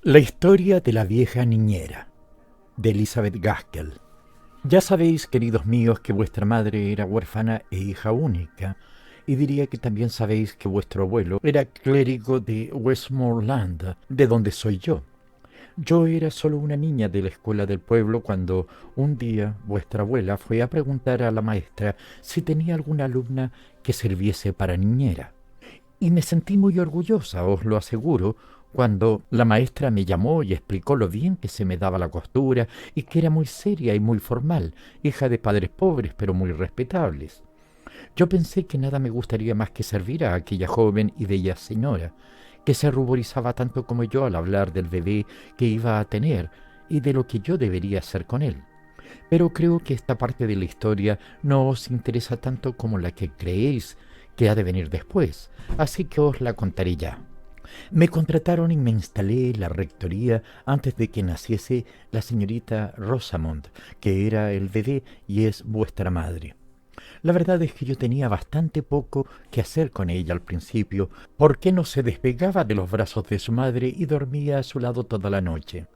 La historia de la vieja niñera, de Elizabeth Gaskell. Ya sabéis, queridos míos, que vuestra madre era huérfana e hija única, y diría que también sabéis que vuestro abuelo era clérigo de Westmoreland, de donde soy yo. Yo era solo una niña de la escuela del pueblo cuando un día vuestra abuela fue a preguntar a la maestra si tenía alguna alumna que sirviese para niñera. Y me sentí muy orgullosa, os lo aseguro, cuando la maestra me llamó y explicó lo bien que se me daba la costura y que era muy seria y muy formal, hija de padres pobres pero muy respetables. Yo pensé que nada me gustaría más que servir a aquella joven y bella señora, que se ruborizaba tanto como yo al hablar del bebé que iba a tener y de lo que yo debería hacer con él. Pero creo que esta parte de la historia no os interesa tanto como la que creéis que ha de venir después, así que os la contaré ya. Me contrataron y me instalé en la rectoría antes de que naciese la señorita Rosamond, que era el bebé y es vuestra madre. La verdad es que yo tenía bastante poco que hacer con ella al principio, porque no se despegaba de los brazos de su madre y dormía a su lado toda la noche.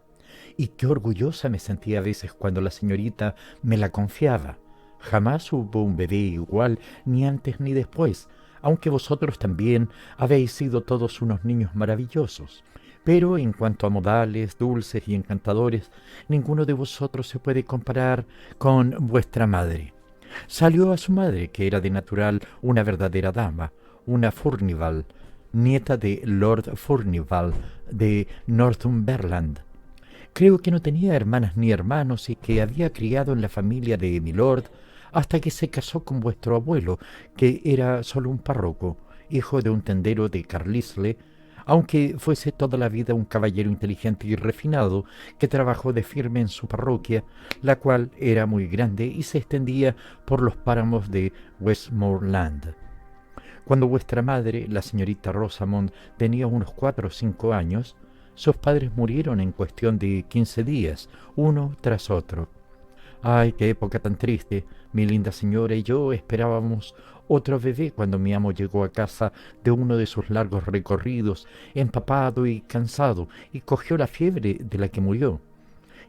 Y qué orgullosa me sentía a veces cuando la señorita me la confiaba. Jamás hubo un bebé igual, ni antes ni después, aunque vosotros también habéis sido todos unos niños maravillosos. Pero en cuanto a modales, dulces y encantadores, ninguno de vosotros se puede comparar con vuestra madre. Salió a su madre, que era de natural una verdadera dama, una Furnivall, nieta de Lord Furnivall de Northumberland. Creo que no tenía hermanas ni hermanos y que había criado en la familia de milord hasta que se casó con vuestro abuelo, que era solo un párroco, hijo de un tendero de Carlisle, aunque fuese toda la vida un caballero inteligente y refinado que trabajó de firme en su parroquia, la cual era muy grande y se extendía por los páramos de Westmoreland. Cuando vuestra madre, la señorita Rosamond, tenía unos 4 o 5 años, sus padres murieron en cuestión de 15 días, uno tras otro. ¡Ay, qué época tan triste! Mi linda señora y yo esperábamos otro bebé cuando mi amo llegó a casa de uno de sus largos recorridos, empapado y cansado, y cogió la fiebre de la que murió.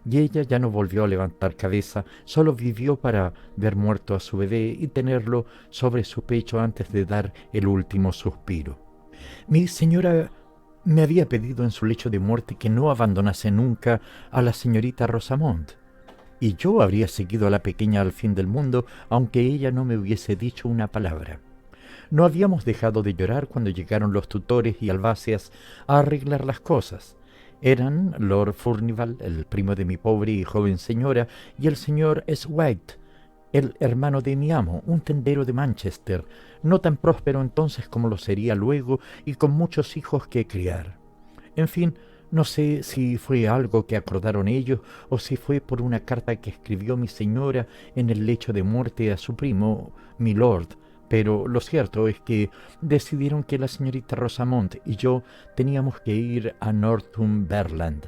Y ella ya no volvió a levantar cabeza, solo vivió para ver muerto a su bebé y tenerlo sobre su pecho antes de dar el último suspiro. Mi señora me había pedido en su lecho de muerte que no abandonase nunca a la señorita Rosamond, y yo habría seguido a la pequeña al fin del mundo, aunque ella no me hubiese dicho una palabra. No habíamos dejado de llorar cuando llegaron los tutores y albaceas a arreglar las cosas. Eran Lord Furnivall, el primo de mi pobre y joven señora, y el señor White, el hermano de mi amo, un tendero de Manchester, no tan próspero entonces como lo sería luego y con muchos hijos que criar. En fin, no sé si fue algo que acordaron ellos o si fue por una carta que escribió mi señora en el lecho de muerte a su primo, mi lord, pero lo cierto es que decidieron que la señorita Rosamond y yo teníamos que ir a Northumberland,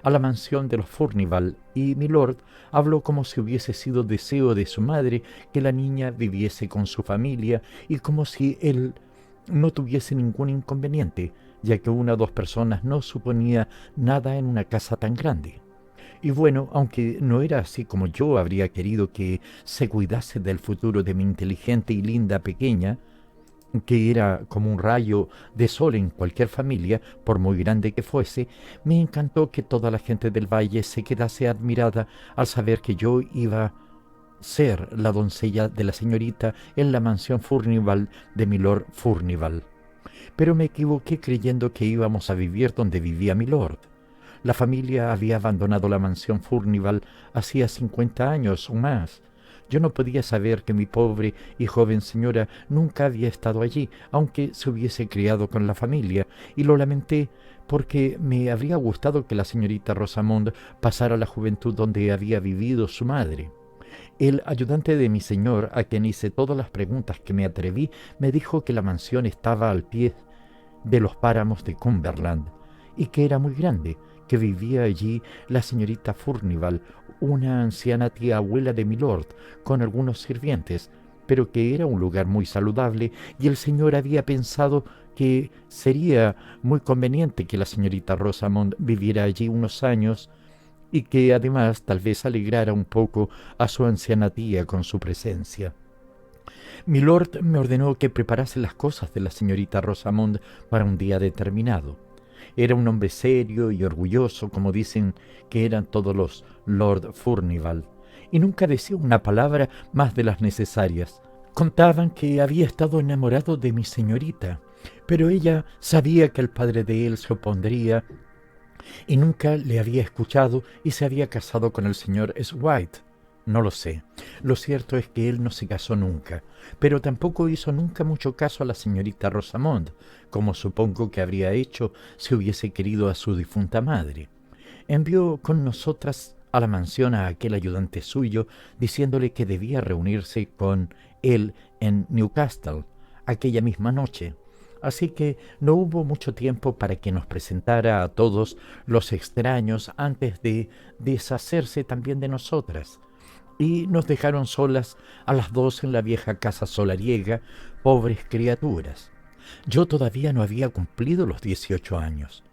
a la mansión de los Furnivall, y mi lord habló como si hubiese sido deseo de su madre que la niña viviese con su familia y como si él no tuviese ningún inconveniente, ya que una o dos personas no suponía nada en una casa tan grande. Y bueno, aunque no era así como yo habría querido que se cuidase del futuro de mi inteligente y linda pequeña, que era como un rayo de sol en cualquier familia, por muy grande que fuese, me encantó que toda la gente del valle se quedase admirada al saber que yo iba a ser la doncella de la señorita en la mansión Furnivall de milord Furnivall. Pero me equivoqué creyendo que íbamos a vivir donde vivía milord. La familia había abandonado la mansión Furnivall hacía 50 años o más. Yo no podía saber que mi pobre y joven señora nunca había estado allí, aunque se hubiese criado con la familia, y lo lamenté porque me habría gustado que la señorita Rosamond pasara la juventud donde había vivido su madre. El ayudante de mi señor, a quien hice todas las preguntas que me atreví, me dijo que la mansión estaba al pie de los páramos de Cumberland y que era muy grande, que vivía allí la señorita Furnivall, una anciana tía abuela de milord, con algunos sirvientes, pero que era un lugar muy saludable y el señor había pensado que sería muy conveniente que la señorita Rosamond viviera allí unos años y que además tal vez alegrara un poco a su anciana tía con su presencia. Milord me ordenó que preparase las cosas de la señorita Rosamond para un día determinado. Era un hombre serio y orgulloso, como dicen que eran todos los Lord Furnivall, y nunca decía una palabra más de las necesarias. Contaban que había estado enamorado de mi señorita, pero ella sabía que el padre de él se opondría y nunca le había escuchado y se había casado con el señor White. No lo sé. Lo cierto es que él no se casó nunca, pero tampoco hizo nunca mucho caso a la señorita Rosamond, como supongo que habría hecho si hubiese querido a su difunta madre. Envió con nosotras a la mansión a aquel ayudante suyo, diciéndole que debía reunirse con él en Newcastle aquella misma noche. Así que no hubo mucho tiempo para que nos presentara a todos los extraños antes de deshacerse también de nosotras. Y nos dejaron solas a las dos en la vieja casa solariega, pobres criaturas. Yo todavía no había cumplido los 18 años.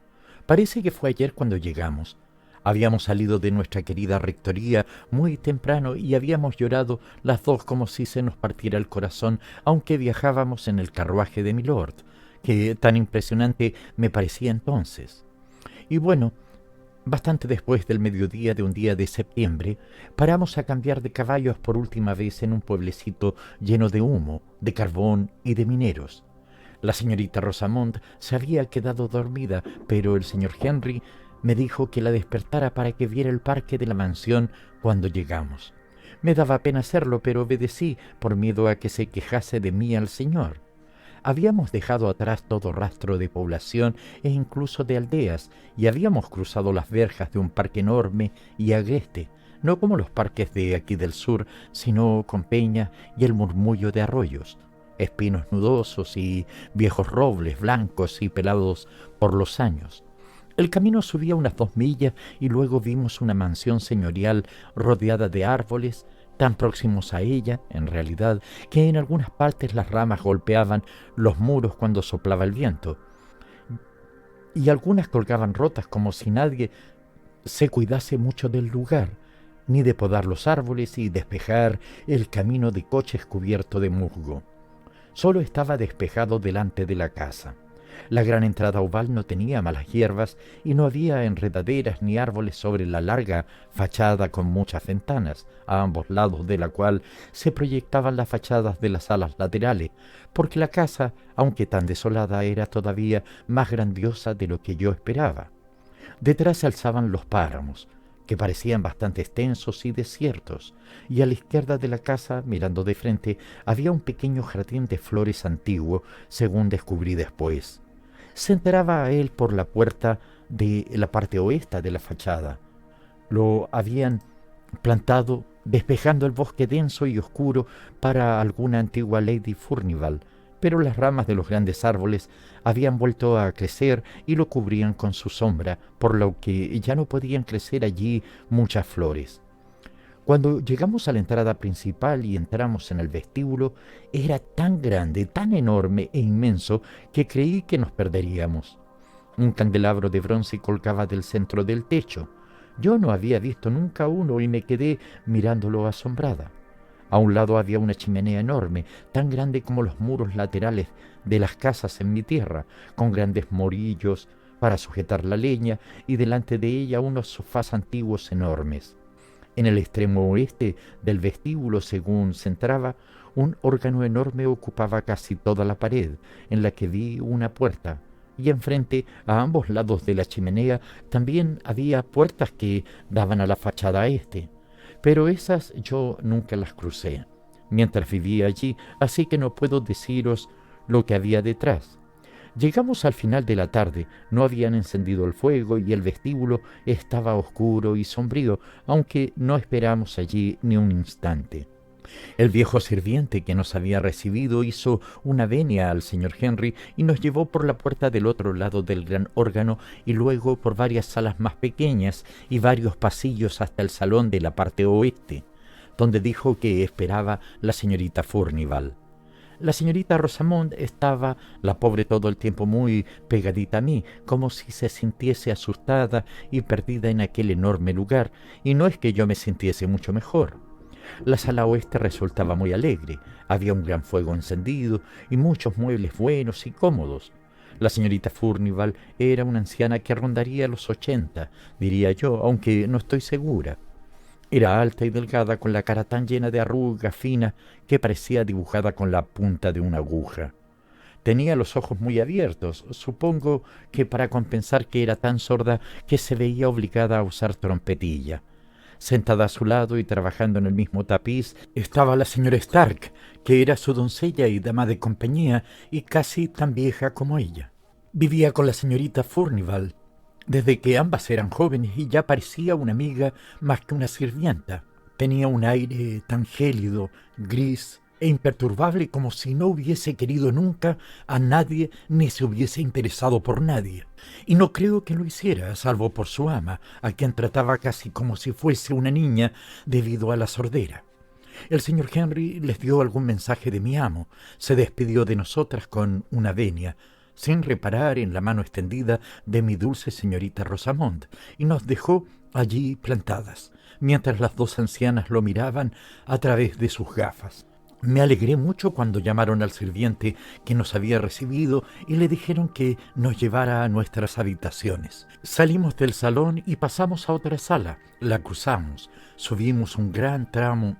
Parece que fue ayer cuando llegamos. Habíamos salido de nuestra querida rectoría muy temprano y habíamos llorado las dos como si se nos partiera el corazón, aunque viajábamos en el carruaje de milord, que tan impresionante me parecía entonces. Y bueno, bastante después del mediodía de un día de septiembre, paramos a cambiar de caballos por última vez en un pueblecito lleno de humo, de carbón y de mineros. La señorita Rosamond se había quedado dormida, pero el señor Henry me dijo que la despertara para que viera el parque de la mansión cuando llegamos. Me daba pena hacerlo, pero obedecí por miedo a que se quejase de mí al señor. Habíamos dejado atrás todo rastro de población e incluso de aldeas, y habíamos cruzado las verjas de un parque enorme y agreste, no como los parques de aquí del sur, sino con peñas y el murmullo de arroyos, espinos nudosos y viejos robles blancos y pelados por los años. El camino subía unas 2 millas y luego vimos una mansión señorial rodeada de árboles, tan próximos a ella, en realidad, que en algunas partes las ramas golpeaban los muros cuando soplaba el viento, y algunas colgaban rotas como si nadie se cuidase mucho del lugar, ni de podar los árboles y despejar el camino de coches cubierto de musgo. Solo estaba despejado delante de la casa. La gran entrada oval no tenía malas hierbas y no había enredaderas ni árboles sobre la larga fachada con muchas ventanas, a ambos lados de la cual se proyectaban las fachadas de las alas laterales, porque la casa, aunque tan desolada, era todavía más grandiosa de lo que yo esperaba. Detrás se alzaban los páramos, que parecían bastante extensos y desiertos, y a la izquierda de la casa, mirando de frente, había un pequeño jardín de flores antiguo, según descubrí después. Se entraba a él por la puerta de la parte oeste de la fachada. Lo habían plantado despejando el bosque denso y oscuro para alguna antigua Lady Furnivall, pero las ramas de los grandes árboles habían vuelto a crecer y lo cubrían con su sombra, por lo que ya no podían crecer allí muchas flores. Cuando llegamos a la entrada principal y entramos en el vestíbulo, era tan grande, tan enorme e inmenso que creí que nos perderíamos. Un candelabro de bronce colgaba del centro del techo. Yo no había visto nunca uno y me quedé mirándolo asombrada. A un lado había una chimenea enorme, tan grande como los muros laterales de las casas en mi tierra, con grandes morillos para sujetar la leña y delante de ella unos sofás antiguos enormes. En el extremo oeste del vestíbulo, según se entraba, un órgano enorme ocupaba casi toda la pared, en la que vi una puerta, y enfrente, a ambos lados de la chimenea, también había puertas que daban a la fachada este, pero esas yo nunca las crucé, mientras vivía allí, así que no puedo deciros lo que había detrás. Llegamos al final de la tarde, no habían encendido el fuego y el vestíbulo estaba oscuro y sombrío, aunque no esperamos allí ni un instante. El viejo sirviente que nos había recibido hizo una venia al señor Henry y nos llevó por la puerta del otro lado del gran órgano y luego por varias salas más pequeñas y varios pasillos hasta el salón de la parte oeste. donde dijo que esperaba la señorita Furnival. La señorita Rosamond estaba, la pobre, todo el tiempo muy pegadita a mí, como si se sintiese asustada y perdida en aquel enorme lugar, y no es que yo me sintiese mucho mejor. La sala oeste resultaba muy alegre, había un gran fuego encendido y muchos muebles buenos y cómodos. La señorita Furnival era una anciana que rondaría los 80, diría yo, aunque no estoy segura. Era alta y delgada, con la cara tan llena de arrugas finas que parecía dibujada con la punta de una aguja. Tenía los ojos muy abiertos, supongo que para compensar que era tan sorda que se veía obligada a usar trompetilla. Sentada a su lado y trabajando en el mismo tapiz estaba la señora Stark, que era su doncella y dama de compañía y casi tan vieja como ella. Vivía con la señorita Furnival desde que ambas eran jóvenes y ya parecía una amiga más que una sirvienta. Tenía un aire tan gélido, gris e imperturbable como si no hubiese querido nunca a nadie ni se hubiese interesado por nadie. Y no creo que lo hiciera, salvo por su ama, a quien trataba casi como si fuese una niña debido a la sordera. El señor Henry les dio algún mensaje de mi amo, se despidió de nosotras con una venia, sin reparar en la mano extendida de mi dulce señorita Rosamond, y nos dejó allí plantadas, mientras las dos ancianas lo miraban a través de sus gafas. Me alegré mucho cuando llamaron al sirviente que nos había recibido y le dijeron que nos llevara a nuestras habitaciones. Salimos del salón y pasamos a otra sala, la cruzamos, subimos un gran tramo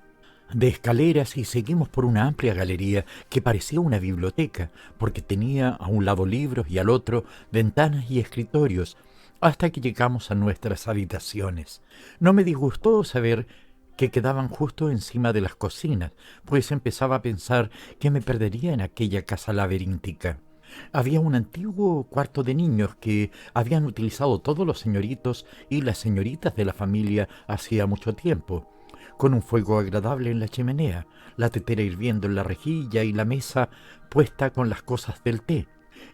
de escaleras y seguimos por una amplia galería que parecía una biblioteca, porque tenía a un lado libros y al otro ventanas y escritorios, hasta que llegamos a nuestras habitaciones. No me disgustó saber que quedaban justo encima de las cocinas, pues empezaba a pensar que me perdería en aquella casa laberíntica. Había un antiguo cuarto de niños que habían utilizado todos los señoritos y las señoritas de la familia hacía mucho tiempo, con un fuego agradable en la chimenea, la tetera hirviendo en la rejilla y la mesa puesta con las cosas del té.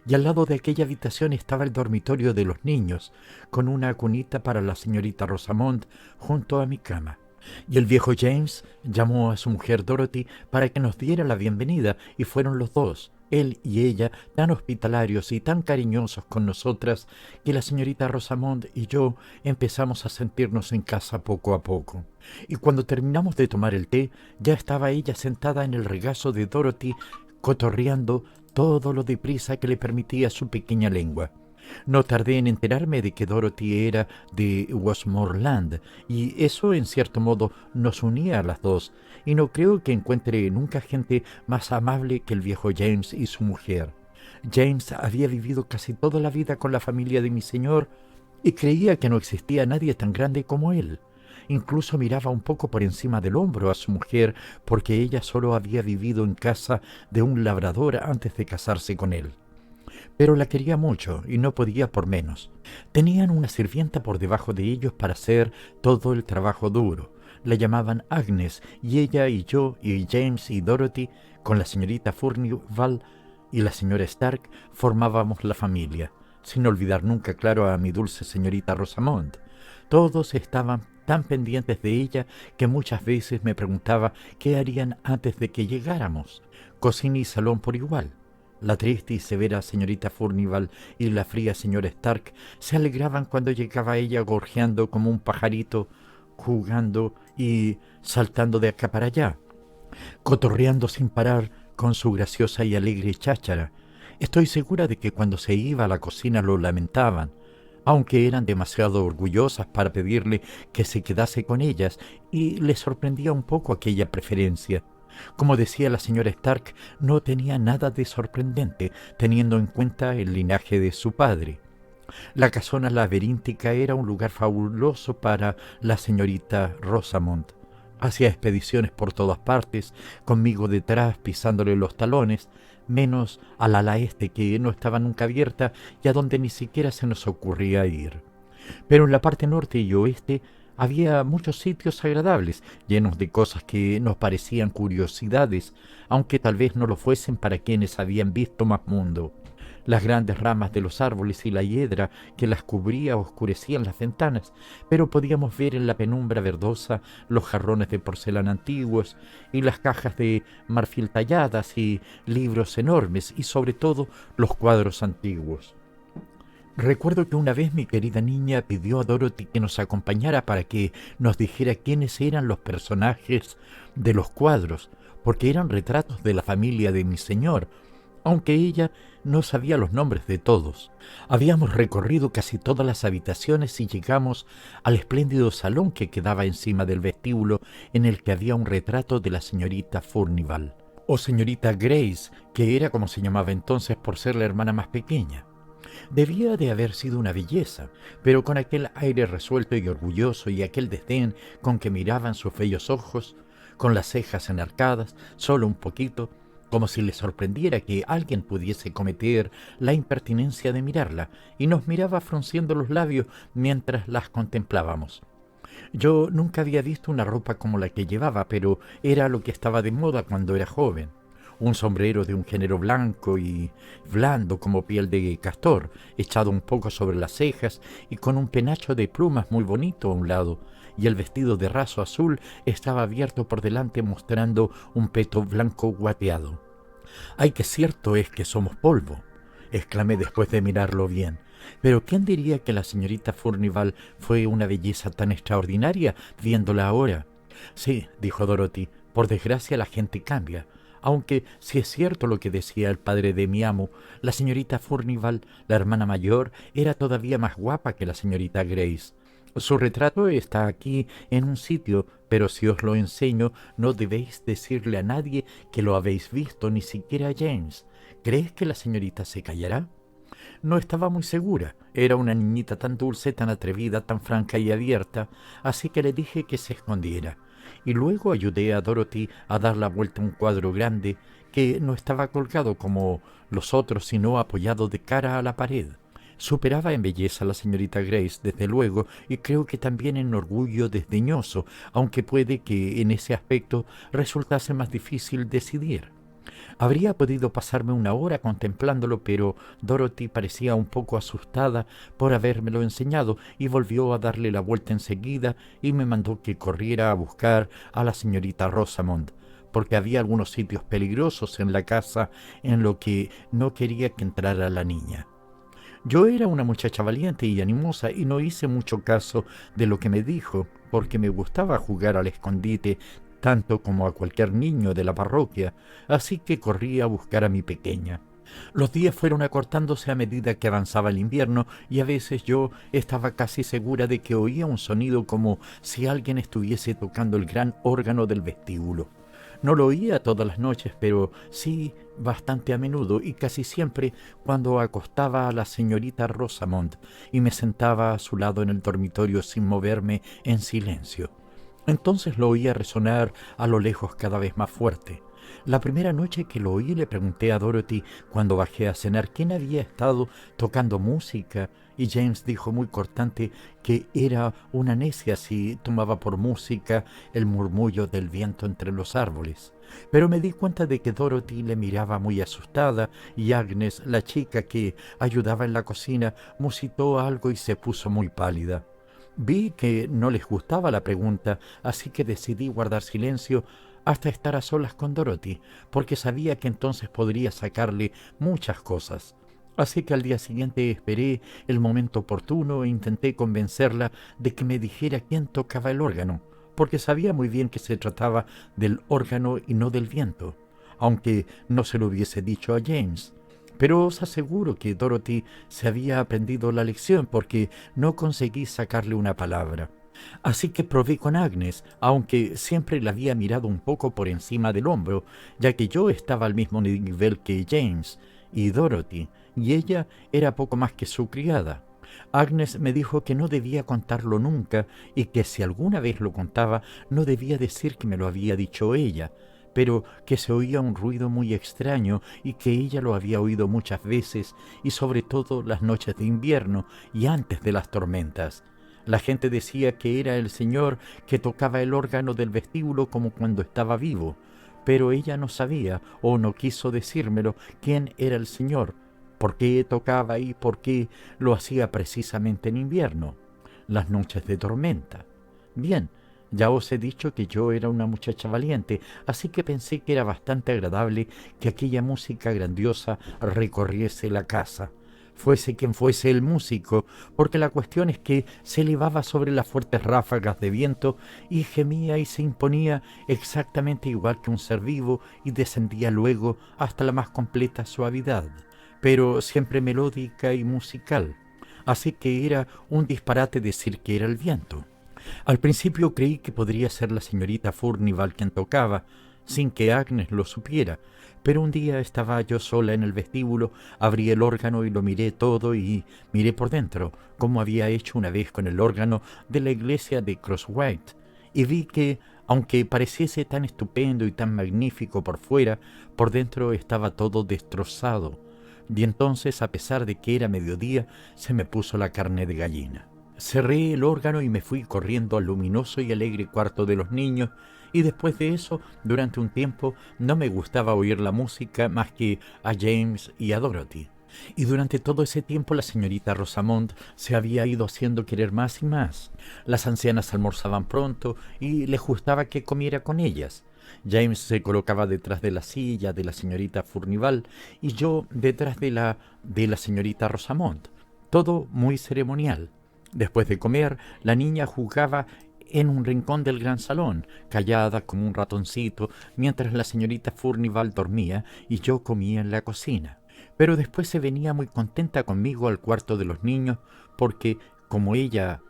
Y al lado de aquella habitación estaba el dormitorio de los niños, con una cunita para la señorita Rosamond junto a mi cama. Y el viejo James llamó a su mujer Dorothy para que nos diera la bienvenida, y fueron los dos, él y ella, tan hospitalarios y tan cariñosos con nosotras, que la señorita Rosamond y yo empezamos a sentirnos en casa poco a poco. Y cuando terminamos de tomar el té, ya estaba ella sentada en el regazo de Dorothy, cotorreando todo lo deprisa que le permitía su pequeña lengua. No tardé en enterarme de que Dorothy era de Westmoreland, y eso en cierto modo nos unía a las dos, y no creo que encuentre nunca gente más amable que el viejo James y su mujer. James había vivido casi toda la vida con la familia de mi señor y creía que no existía nadie tan grande como él. Incluso miraba un poco por encima del hombro a su mujer, porque ella solo había vivido en casa de un labrador antes de casarse con él. Pero la quería mucho y no podía por menos. Tenían una sirvienta por debajo de ellos para hacer todo el trabajo duro. La llamaban Agnes, y ella y yo y James y Dorothy, con la señorita Furnival y la señora Stark, formábamos la familia, sin olvidar nunca, claro, a mi dulce señorita Rosamond. Todos estaban tan pendientes de ella que muchas veces me preguntaba qué harían antes de que llegáramos. Cocina y salón por igual. La triste y severa señorita Furnival y la fría señora Stark se alegraban cuando llegaba ella gorjeando como un pajarito, jugando y saltando de acá para allá, cotorreando sin parar con su graciosa y alegre cháchara. Estoy segura de que cuando se iba a la cocina lo lamentaban, aunque eran demasiado orgullosas para pedirle que se quedase con ellas, y les sorprendía un poco aquella preferencia. Como decía la señora Stark, no tenía nada de sorprendente, teniendo en cuenta el linaje de su padre. La casona laberíntica era un lugar fabuloso para la señorita Rosamond. Hacía expediciones por todas partes, conmigo detrás pisándole los talones, menos al ala este, que no estaba nunca abierta y a donde ni siquiera se nos ocurría ir. Pero en la parte norte y oeste había muchos sitios agradables, llenos de cosas que nos parecían curiosidades, aunque tal vez no lo fuesen para quienes habían visto más mundo. Las grandes ramas de los árboles y la hiedra que las cubría oscurecían las ventanas, pero podíamos ver en la penumbra verdosa los jarrones de porcelana antiguos y las cajas de marfil talladas y libros enormes y sobre todo los cuadros antiguos. Recuerdo que una vez mi querida niña pidió a Dorothy que nos acompañara para que nos dijera quiénes eran los personajes de los cuadros, porque eran retratos de la familia de mi señor, aunque ella no sabía los nombres de todos. Habíamos recorrido casi todas las habitaciones y llegamos al espléndido salón que quedaba encima del vestíbulo, en el que había un retrato de la señorita Furnivall, o señorita Grace, que era como se llamaba entonces por ser la hermana más pequeña. Debía de haber sido una belleza, pero con aquel aire resuelto y orgulloso y aquel desdén con que miraban sus bellos ojos, con las cejas enarcadas, solo un poquito, como si le sorprendiera que alguien pudiese cometer la impertinencia de mirarla, y nos miraba frunciendo los labios mientras las contemplábamos. Yo nunca había visto una ropa como la que llevaba, pero era lo que estaba de moda cuando era joven. Un sombrero de un género blanco y blando como piel de castor, echado un poco sobre las cejas y con un penacho de plumas muy bonito a un lado, y el vestido de raso azul estaba abierto por delante mostrando un peto blanco guateado. «¡Ay, qué cierto es que somos polvo!», exclamé después de mirarlo bien. «Pero ¿quién diría que la señorita Furnivall fue una belleza tan extraordinaria viéndola ahora?». «Sí», dijo Dorothy, «por desgracia la gente cambia. Aunque si es cierto lo que decía el padre de mi amo, la señorita Furnivall, la hermana mayor, era todavía más guapa que la señorita Grace. Su retrato está aquí en un sitio, pero si os lo enseño no debéis decirle a nadie que lo habéis visto, ni siquiera a James. ¿Crees que la señorita se callará?». No estaba muy segura. Era una niñita tan dulce, tan atrevida, tan franca y abierta, así que le dije que se escondiera. Y luego ayudé a Dorothy a dar la vuelta a un cuadro grande que no estaba colgado como los otros, sino apoyado de cara a la pared. Superaba en belleza a la señorita Grace, desde luego, y creo que también en orgullo desdeñoso, aunque puede que en ese aspecto resultase más difícil decidir. Habría podido pasarme una hora contemplándolo, pero Dorothy parecía un poco asustada por habérmelo enseñado y volvió a darle la vuelta enseguida y me mandó que corriera a buscar a la señorita Rosamond, porque había algunos sitios peligrosos en la casa en lo que no quería que entrara la niña. Yo era una muchacha valiente y animosa y no hice mucho caso de lo que me dijo, porque me gustaba jugar al escondite tanto como a cualquier niño de la parroquia, así que corrí a buscar a mi pequeña. Los días fueron acortándose a medida que avanzaba el invierno y a veces yo estaba casi segura de que oía un sonido como si alguien estuviese tocando el gran órgano del vestíbulo. No lo oía todas las noches, pero sí bastante a menudo y casi siempre cuando acostaba a la señorita Rosamond y me sentaba a su lado en el dormitorio sin moverme en silencio. Entonces lo oía resonar a lo lejos cada vez más fuerte. La primera noche que lo oí le pregunté a Dorothy cuando bajé a cenar quién había estado tocando música y James dijo muy cortante que era una necia si tomaba por música el murmullo del viento entre los árboles. Pero me di cuenta de que Dorothy le miraba muy asustada y Agnes, la chica que ayudaba en la cocina, musitó algo y se puso muy pálida. Vi que no les gustaba la pregunta, así que decidí guardar silencio hasta estar a solas con Dorothy, porque sabía que entonces podría sacarle muchas cosas. Así que al día siguiente esperé el momento oportuno e intenté convencerla de que me dijera quién tocaba el órgano, porque sabía muy bien que se trataba del órgano y no del viento, aunque no se lo hubiese dicho a James. Pero os aseguro que Dorothy se había aprendido la lección porque no conseguí sacarle una palabra. Así que probé con Agnes, aunque siempre la había mirado un poco por encima del hombro, ya que yo estaba al mismo nivel que James y Dorothy, y ella era poco más que su criada. Agnes me dijo que no debía contarlo nunca y que si alguna vez lo contaba no debía decir que me lo había dicho ella, pero que se oía un ruido muy extraño y que ella lo había oído muchas veces y sobre todo las noches de invierno y antes de las tormentas. La gente decía que era el señor que tocaba el órgano del vestíbulo como cuando estaba vivo, pero ella no sabía o no quiso decírmelo quién era el señor, por qué tocaba y por qué lo hacía precisamente en invierno, las noches de tormenta. Bien, ya os he dicho que yo era una muchacha valiente, así que pensé que era bastante agradable que aquella música grandiosa recorriese la casa, fuese quien fuese el músico, porque la cuestión es que se elevaba sobre las fuertes ráfagas de viento y gemía y se imponía exactamente igual que un ser vivo y descendía luego hasta la más completa suavidad, pero siempre melódica y musical. Así que era un disparate decir que era el viento. Al principio creí que podría ser la señorita Furnivall quien tocaba, sin que Agnes lo supiera, pero un día estaba yo sola en el vestíbulo, abrí el órgano y lo miré todo y miré por dentro, como había hecho una vez con el órgano de la iglesia de Crosswhite, y vi que, aunque pareciese tan estupendo y tan magnífico por fuera, por dentro estaba todo destrozado, y entonces, a pesar de que era mediodía, se me puso la carne de gallina. Cerré el órgano y me fui corriendo al luminoso y alegre cuarto de los niños, y después de eso, durante un tiempo, no me gustaba oír la música más que a James y a Dorothy. Y durante todo ese tiempo la señorita Rosamond se había ido haciendo querer más y más. Las ancianas almorzaban pronto y les gustaba que comiera con ellas. James se colocaba detrás de la silla de la señorita Furnivall y yo detrás de la señorita Rosamond. Todo muy ceremonial. Después de comer, la niña jugaba en un rincón del gran salón, callada como un ratoncito, mientras la señorita Furnivall dormía y yo comía en la cocina. Pero después se venía muy contenta conmigo al cuarto de los niños, porque, como ella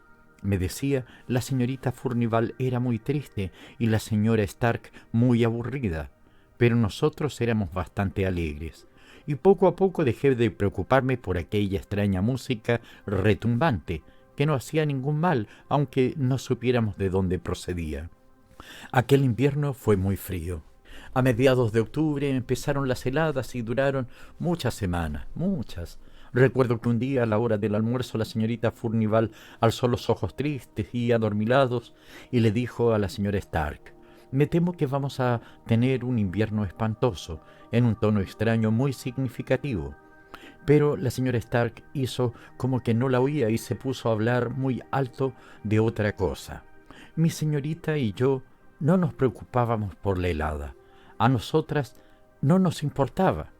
me decía, la señorita Furnivall era muy triste y la señora Stark muy aburrida, pero nosotros éramos bastante alegres. Y poco a poco dejé de preocuparme por aquella extraña música retumbante, que no hacía ningún mal, aunque no supiéramos de dónde procedía. Aquel invierno fue muy frío. A mediados de octubre empezaron las heladas y duraron muchas semanas, muchas. Recuerdo que un día, a la hora del almuerzo, la señorita Furnivall alzó los ojos tristes y adormilados y le dijo a la señora Stark: «Me temo que vamos a tener un invierno espantoso», en un tono extraño muy significativo. Pero la señora Stark hizo como que no la oía y se puso a hablar muy alto de otra cosa. Mi señorita y yo no nos preocupábamos por la helada. A nosotras no nos importaba.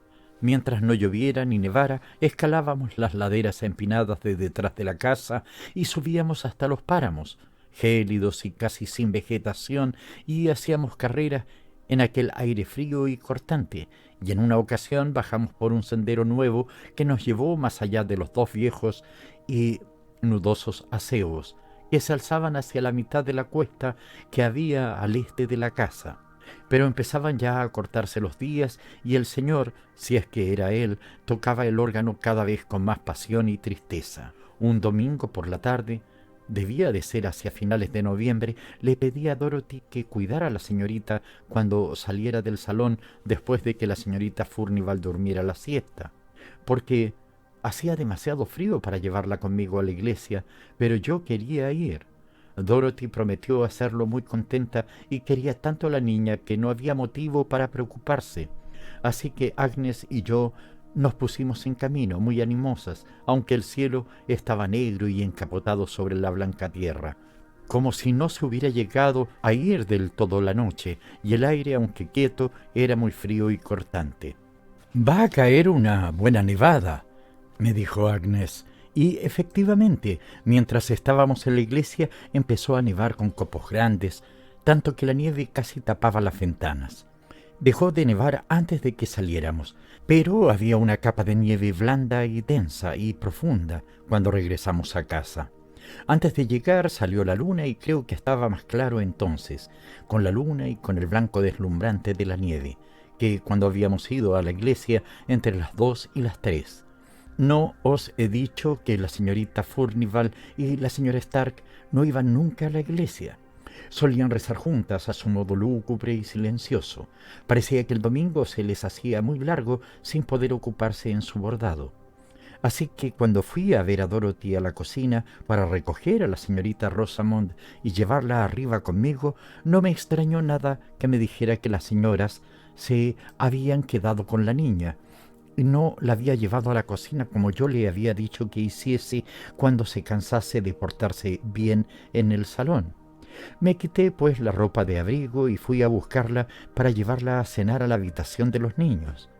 Mientras no lloviera ni nevara, escalábamos las laderas empinadas de detrás de la casa y subíamos hasta los páramos, gélidos y casi sin vegetación, y hacíamos carreras en aquel aire frío y cortante, y en una ocasión bajamos por un sendero nuevo que nos llevó más allá de los dos viejos y nudosos acebos que se alzaban hacia la mitad de la cuesta que había al este de la casa. Pero empezaban ya a cortarse los días y el señor, si es que era él, tocaba el órgano cada vez con más pasión y tristeza. Un domingo por la tarde, debía de ser hacia finales de noviembre, le pedí a Dorothy que cuidara a la señorita cuando saliera del salón después de que la señorita Furnivall durmiera la siesta, porque hacía demasiado frío para llevarla conmigo a la iglesia, pero yo quería ir. Dorothy prometió hacerlo muy contenta y quería tanto a la niña que no había motivo para preocuparse. Así que Agnes y yo nos pusimos en camino, muy animosas, aunque el cielo estaba negro y encapotado sobre la blanca tierra, como si no se hubiera llegado a ir del todo la noche, y el aire, aunque quieto, era muy frío y cortante. «Va a caer una buena nevada», me dijo Agnes. Y efectivamente, mientras estábamos en la iglesia, empezó a nevar con copos grandes, tanto que la nieve casi tapaba las ventanas. Dejó de nevar antes de que saliéramos, pero había una capa de nieve blanda y densa y profunda cuando regresamos a casa. Antes de llegar salió la luna y creo que estaba más claro entonces, con la luna y con el blanco deslumbrante de la nieve, que cuando habíamos ido a la iglesia entre las 2 y las 3. No os he dicho que la señorita Furnivall y la señora Stark no iban nunca a la iglesia. Solían rezar juntas a su modo lúgubre y silencioso. Parecía que el domingo se les hacía muy largo sin poder ocuparse en su bordado. Así que cuando fui a ver a Dorothy a la cocina para recoger a la señorita Rosamond y llevarla arriba conmigo, no me extrañó nada que me dijera que las señoras se habían quedado con la niña, y no la había llevado a la cocina como yo le había dicho que hiciese cuando se cansase de portarse bien en el salón. Me quité pues la ropa de abrigo y fui a buscarla para llevarla a cenar a la habitación de los niños.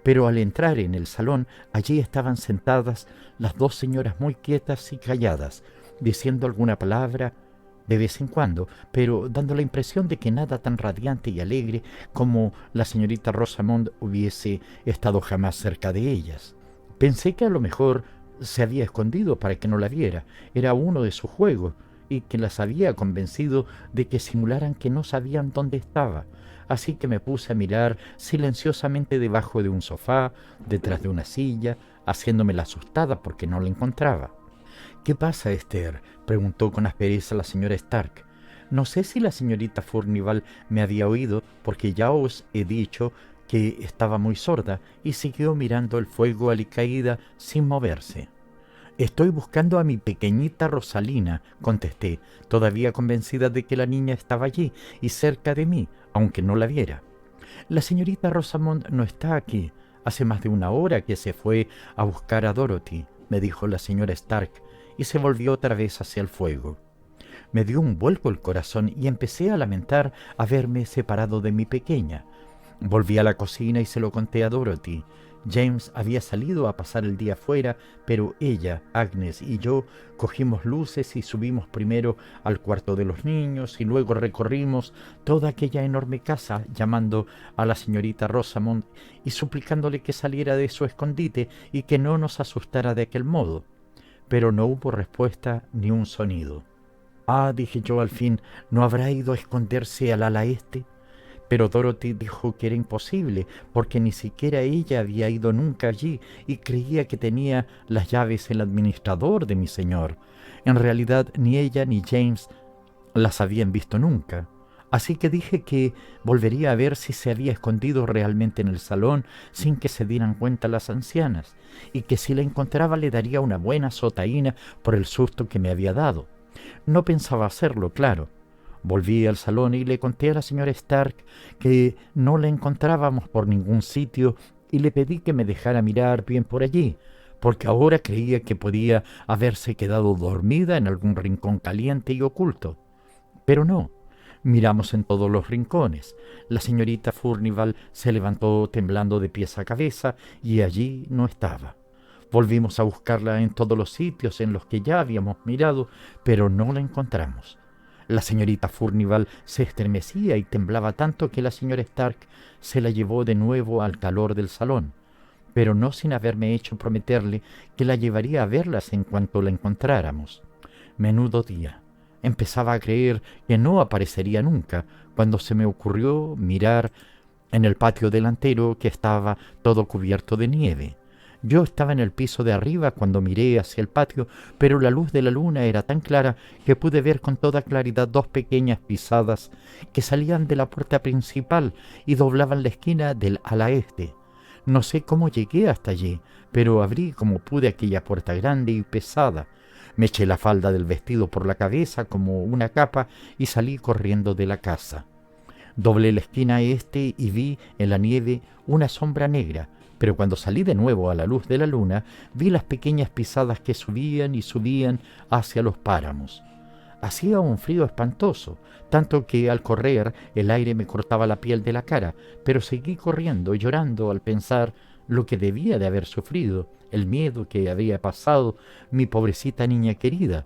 Pero al entrar en el salón, allí estaban sentadas las dos señoras muy quietas y calladas, diciendo alguna palabra de vez en cuando, pero dando la impresión de que nada tan radiante y alegre como la señorita Rosamond hubiese estado jamás cerca de ellas. Pensé que a lo mejor se había escondido para que no la viera, era uno de sus juegos, y que las había convencido de que simularan que no sabían dónde estaba. Así que me puse a mirar silenciosamente debajo de un sofá, detrás de una silla, haciéndome la asustada porque no la encontraba. «¿Qué pasa, Esther?», preguntó con aspereza la señora Stark. No sé si la señorita Furnivall me había oído, porque ya os he dicho que estaba muy sorda, y siguió mirando el fuego alicaída sin moverse. «Estoy buscando a mi pequeñita Rosalina», contesté, todavía convencida de que la niña estaba allí y cerca de mí, aunque no la viera. «La señorita Rosamond no está aquí. Hace más de una hora que se fue a buscar a Dorothy», me dijo la señora Stark, y se volvió otra vez hacia el fuego. Me dio un vuelco el corazón y empecé a lamentar haberme separado de mi pequeña. Volví a la cocina y se lo conté a Dorothy. James había salido a pasar el día fuera, pero ella, Agnes y yo cogimos luces y subimos primero al cuarto de los niños y luego recorrimos toda aquella enorme casa llamando a la señorita Rosamond y suplicándole que saliera de su escondite y que no nos asustara de aquel modo. Pero no hubo respuesta ni un sonido. «Ah», dije yo al fin, «¿no habrá ido a esconderse al ala este?». Pero Dorothy dijo que era imposible, porque ni siquiera ella había ido nunca allí y creía que tenía las llaves el administrador de mi señor. En realidad ni ella ni James las habían visto nunca. Así que dije que volvería a ver si se había escondido realmente en el salón sin que se dieran cuenta las ancianas, y que si la encontraba le daría una buena sotaína por el susto que me había dado. No pensaba hacerlo, claro. Volví al salón y le conté a la señora Stark que no la encontrábamos por ningún sitio y le pedí que me dejara mirar bien por allí, porque ahora creía que podía haberse quedado dormida en algún rincón caliente y oculto. Pero no. Miramos en todos los rincones. La señorita Furnivall se levantó temblando de pies a cabeza y allí no estaba. Volvimos a buscarla en todos los sitios en los que ya habíamos mirado, pero no la encontramos. La señorita Furnivall se estremecía y temblaba tanto que la señora Stark se la llevó de nuevo al calor del salón, pero no sin haberme hecho prometerle que la llevaría a verlas en cuanto la encontráramos. Menudo día. Empezaba a creer que no aparecería nunca, cuando se me ocurrió mirar en el patio delantero, que estaba todo cubierto de nieve. Yo estaba en el piso de arriba cuando miré hacia el patio, pero la luz de la luna era tan clara que pude ver con toda claridad dos pequeñas pisadas que salían de la puerta principal y doblaban la esquina del ala este. No sé cómo llegué hasta allí, pero abrí como pude aquella puerta grande y pesada. Me eché la falda del vestido por la cabeza como una capa y salí corriendo de la casa. Doblé la esquina este y vi en la nieve una sombra negra, pero cuando salí de nuevo a la luz de la luna, vi las pequeñas pisadas que subían y subían hacia los páramos. Hacía un frío espantoso, tanto que al correr el aire me cortaba la piel de la cara, pero seguí corriendo, llorando al pensar lo que debía de haber sufrido, el miedo que había pasado mi pobrecita niña querida.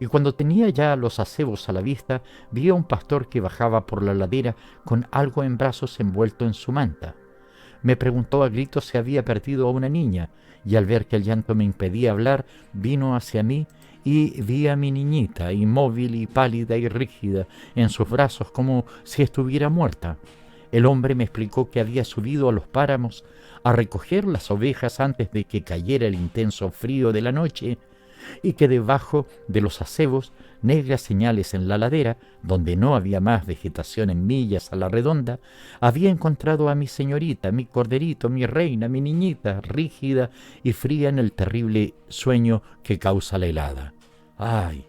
Y cuando tenía ya los acebos a la vista, vi a un pastor que bajaba por la ladera con algo en brazos envuelto en su manta. Me preguntó a gritos si había perdido a una niña, y al ver que el llanto me impedía hablar, vino hacia mí y vi a mi niñita, inmóvil y pálida y rígida, en sus brazos como si estuviera muerta. El hombre me explicó que había subido a los páramos a recoger las ovejas antes de que cayera el intenso frío de la noche, y que debajo de los acebos, negras señales en la ladera, donde no había más vegetación en millas a la redonda, había encontrado a mi señorita, mi corderito, mi reina, mi niñita, rígida y fría en el terrible sueño que causa la helada. ¡Ay!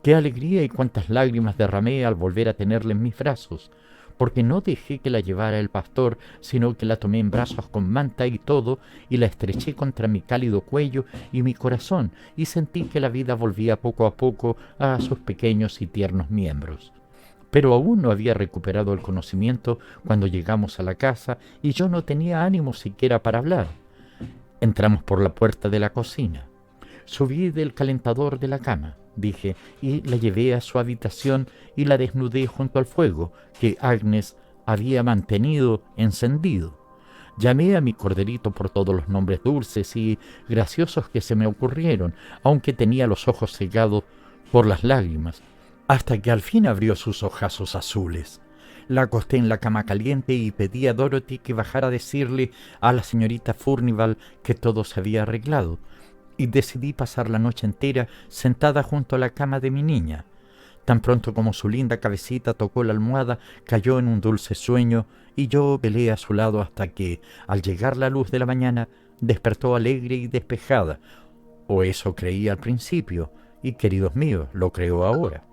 ¡Qué alegría y cuántas lágrimas derramé al volver a tenerla en mis brazos! porque no dejé que la llevara el pastor, sino que la tomé en brazos con manta y todo, y la estreché contra mi cálido cuello y mi corazón, y sentí que la vida volvía poco a poco a sus pequeños y tiernos miembros. Pero aún no había recuperado el conocimiento cuando llegamos a la casa, y yo no tenía ánimo siquiera para hablar. Entramos por la puerta de la cocina. Subí del calentador de la cama, dije, y la llevé a su habitación y la desnudé junto al fuego que Agnes había mantenido encendido. Llamé a mi corderito por todos los nombres dulces y graciosos que se me ocurrieron, aunque tenía los ojos cegados por las lágrimas, hasta que al fin abrió sus ojazos azules. La acosté en la cama caliente y pedí a Dorothy que bajara a decirle a la señorita Furnivall que todo se había arreglado, y decidí pasar la noche entera sentada junto a la cama de mi niña. Tan pronto como su linda cabecita tocó la almohada, cayó en un dulce sueño, y yo velé a su lado hasta que, al llegar la luz de la mañana, despertó alegre y despejada, o eso creía al principio, y queridos míos, lo creo ahora.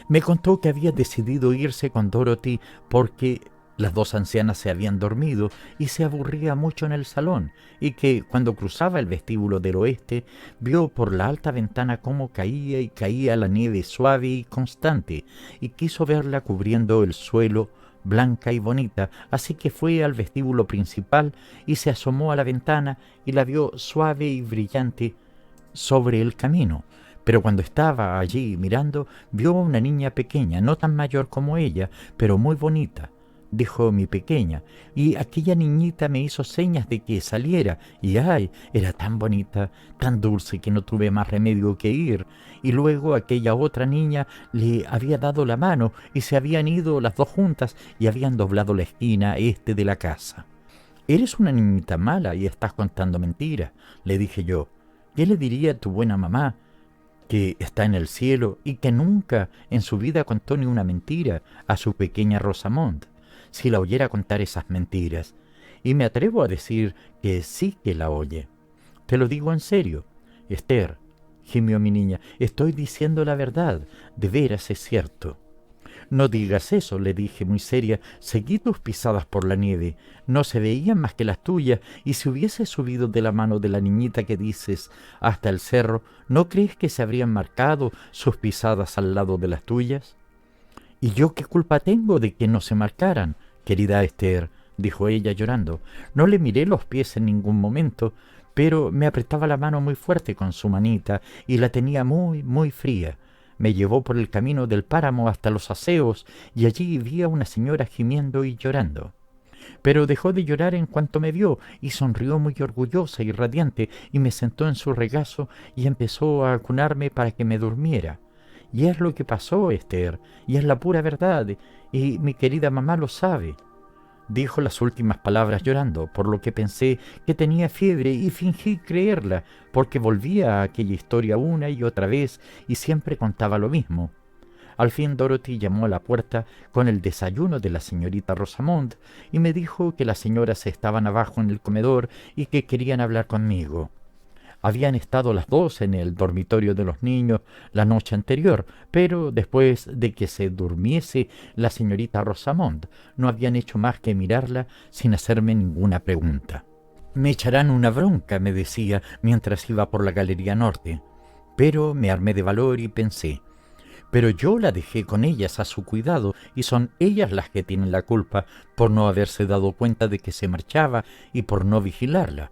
Me contó que había decidido irse con Dorothy porque las dos ancianas se habían dormido y se aburría mucho en el salón, y que cuando cruzaba el vestíbulo del oeste vio por la alta ventana cómo caía y caía la nieve suave y constante, y quiso verla cubriendo el suelo blanca y bonita, así que fue al vestíbulo principal y se asomó a la ventana y la vio suave y brillante sobre el camino. Pero cuando estaba allí mirando, vio a una niña pequeña, no tan mayor como ella, pero muy bonita. Dijo mi pequeña, y aquella niñita me hizo señas de que saliera, y ¡ay! Era tan bonita, tan dulce, que no tuve más remedio que ir. Y luego aquella otra niña le había dado la mano, y se habían ido las dos juntas, y habían doblado la esquina este de la casa. «Eres una niñita mala y estás contando mentiras», le dije yo. «¿Qué le diría a tu buena mamá, que está en el cielo y que nunca en su vida contó ni una mentira, a su pequeña Rosamond, si la oyera contar esas mentiras? Y me atrevo a decir que sí que la oye. Te lo digo en serio, Esther», gimió mi niña, «estoy diciendo la verdad, de veras es cierto». «No digas eso», le dije muy seria, «seguí tus pisadas por la nieve, no se veían más que las tuyas, y si hubiese subido de la mano de la niñita que dices hasta el cerro, ¿no crees que se habrían marcado sus pisadas al lado de las tuyas?» «¿Y yo qué culpa tengo de que no se marcaran, querida Esther?», dijo ella llorando. «No le miré los pies en ningún momento, pero me apretaba la mano muy fuerte con su manita y la tenía muy, muy fría. Me llevó por el camino del páramo hasta los aseos y allí vi a una señora gimiendo y llorando. Pero dejó de llorar en cuanto me vio y sonrió muy orgullosa y radiante y me sentó en su regazo y empezó a acunarme para que me durmiera. Y es lo que pasó, Esther, y es la pura verdad, y mi querida mamá lo sabe». Dijo las últimas palabras llorando, por lo que pensé que tenía fiebre y fingí creerla, porque volvía a aquella historia una y otra vez y siempre contaba lo mismo. Al fin Dorothy llamó a la puerta con el desayuno de la señorita Rosamond y me dijo que las señoras estaban abajo en el comedor y que querían hablar conmigo. Habían estado las dos en el dormitorio de los niños la noche anterior, pero después de que se durmiese la señorita Rosamond, no habían hecho más que mirarla sin hacerme ninguna pregunta. «Me echarán una bronca», me decía mientras iba por la galería norte. Pero me armé de valor y pensé, «pero yo la dejé con ellas a su cuidado y son ellas las que tienen la culpa por no haberse dado cuenta de que se marchaba y por no vigilarla».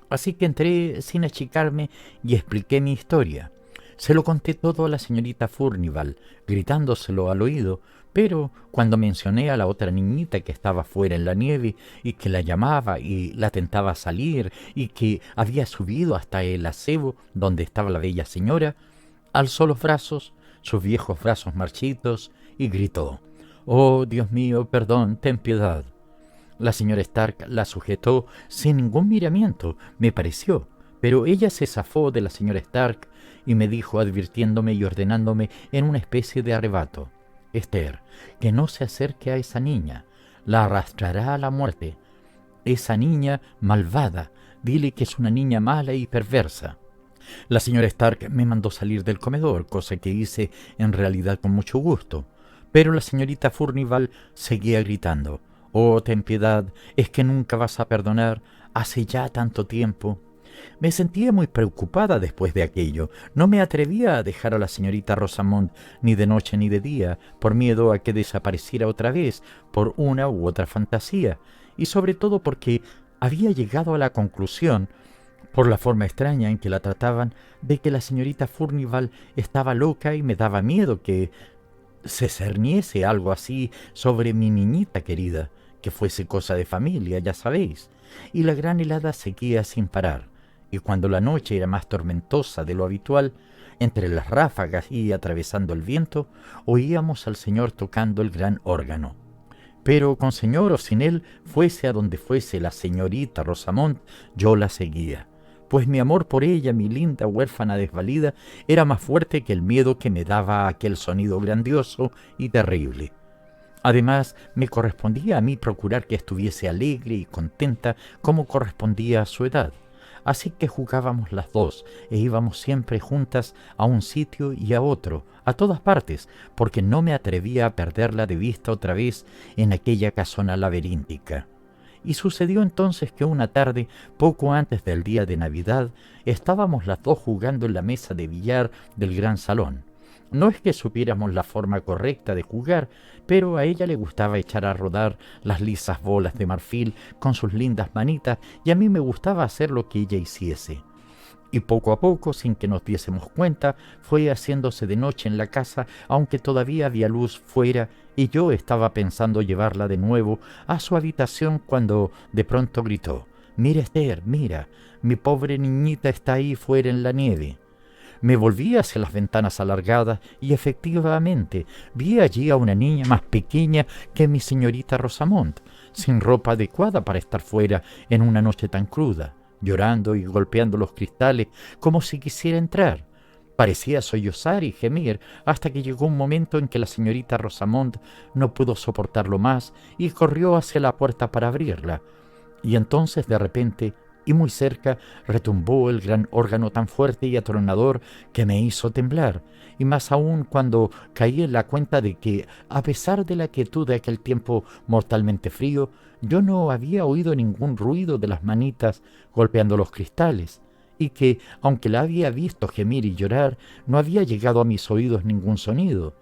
Así que entré sin achicarme y expliqué mi historia. Se lo conté todo a la señorita Furnivall, gritándoselo al oído, pero cuando mencioné a la otra niñita que estaba fuera en la nieve y que la llamaba y la tentaba a salir y que había subido hasta el acebo donde estaba la bella señora, alzó los brazos, sus viejos brazos marchitos, y gritó: «Oh, Dios mío, perdón, ten piedad». La señora Stark la sujetó sin ningún miramiento, me pareció, pero ella se zafó de la señora Stark y me dijo, advirtiéndome y ordenándome en una especie de arrebato: «Esther, que no se acerque a esa niña, la arrastrará a la muerte. Esa niña malvada, dile que es una niña mala y perversa». La señora Stark me mandó salir del comedor, cosa que hice en realidad con mucho gusto. Pero la señorita Furnival seguía gritando: «Oh, ten piedad, es que nunca vas a perdonar, hace ya tanto tiempo». Me sentía muy preocupada después de aquello. No me atrevía a dejar a la señorita Rosamond ni de noche ni de día, por miedo a que desapareciera otra vez por una u otra fantasía, y sobre todo porque había llegado a la conclusión, por la forma extraña en que la trataban, de que la señorita Furnival estaba loca, y me daba miedo que se cerniese algo así sobre mi niñita querida, que fuese cosa de familia, ya sabéis. Y la gran helada seguía sin parar, y cuando la noche era más tormentosa de lo habitual, entre las ráfagas y atravesando el viento, oíamos al señor tocando el gran órgano. Pero con señor o sin él, fuese a donde fuese la señorita Rosamond, yo la seguía, pues mi amor por ella, mi linda huérfana desvalida, era más fuerte que el miedo que me daba aquel sonido grandioso y terrible. Además, me correspondía a mí procurar que estuviese alegre y contenta como correspondía a su edad. Así que jugábamos las dos e íbamos siempre juntas a un sitio y a otro, a todas partes, porque no me atrevía a perderla de vista otra vez en aquella casona laberíntica. Y sucedió entonces que una tarde, poco antes del día de Navidad, estábamos las dos jugando en la mesa de billar del gran salón. No es que supiéramos la forma correcta de jugar, pero a ella le gustaba echar a rodar las lisas bolas de marfil con sus lindas manitas, y a mí me gustaba hacer lo que ella hiciese. Y poco a poco, sin que nos diésemos cuenta, fue haciéndose de noche en la casa, aunque todavía había luz fuera, y yo estaba pensando llevarla de nuevo a su habitación cuando de pronto gritó: «Mira, Esther, mira, mi pobre niñita está ahí fuera en la nieve». Me volví hacia las ventanas alargadas y efectivamente vi allí a una niña más pequeña que mi señorita Rosamond, sin ropa adecuada para estar fuera en una noche tan cruda, llorando y golpeando los cristales como si quisiera entrar. Parecía sollozar y gemir hasta que llegó un momento en que la señorita Rosamond no pudo soportarlo más y corrió hacia la puerta para abrirla. Y entonces de repente, y muy cerca, retumbó el gran órgano tan fuerte y atronador que me hizo temblar, y más aún cuando caí en la cuenta de que, a pesar de la quietud de aquel tiempo mortalmente frío, yo no había oído ningún ruido de las manitas golpeando los cristales, y que, aunque la había visto gemir y llorar, no había llegado a mis oídos ningún sonido.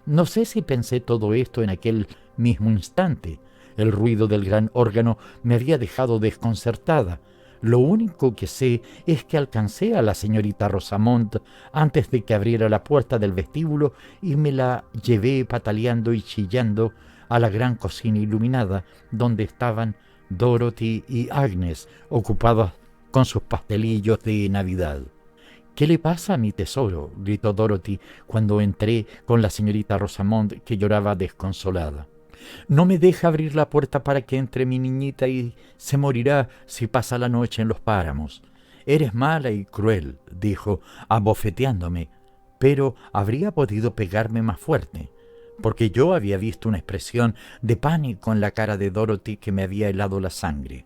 No sé si pensé todo esto en aquel mismo instante. El ruido del gran órgano me había dejado desconcertada. Lo único que sé es que alcancé a la señorita Rosamond antes de que abriera la puerta del vestíbulo y me la llevé pataleando y chillando a la gran cocina iluminada, donde estaban Dorothy y Agnes ocupadas con sus pastelillos de Navidad. «¿Qué le pasa a mi tesoro?», gritó Dorothy cuando entré con la señorita Rosamond, que lloraba desconsolada. «No me deja abrir la puerta para que entre mi niñita y se morirá si pasa la noche en los páramos». «Eres mala y cruel», dijo, abofeteándome, pero habría podido pegarme más fuerte, porque yo había visto una expresión de pánico en la cara de Dorothy que me había helado la sangre.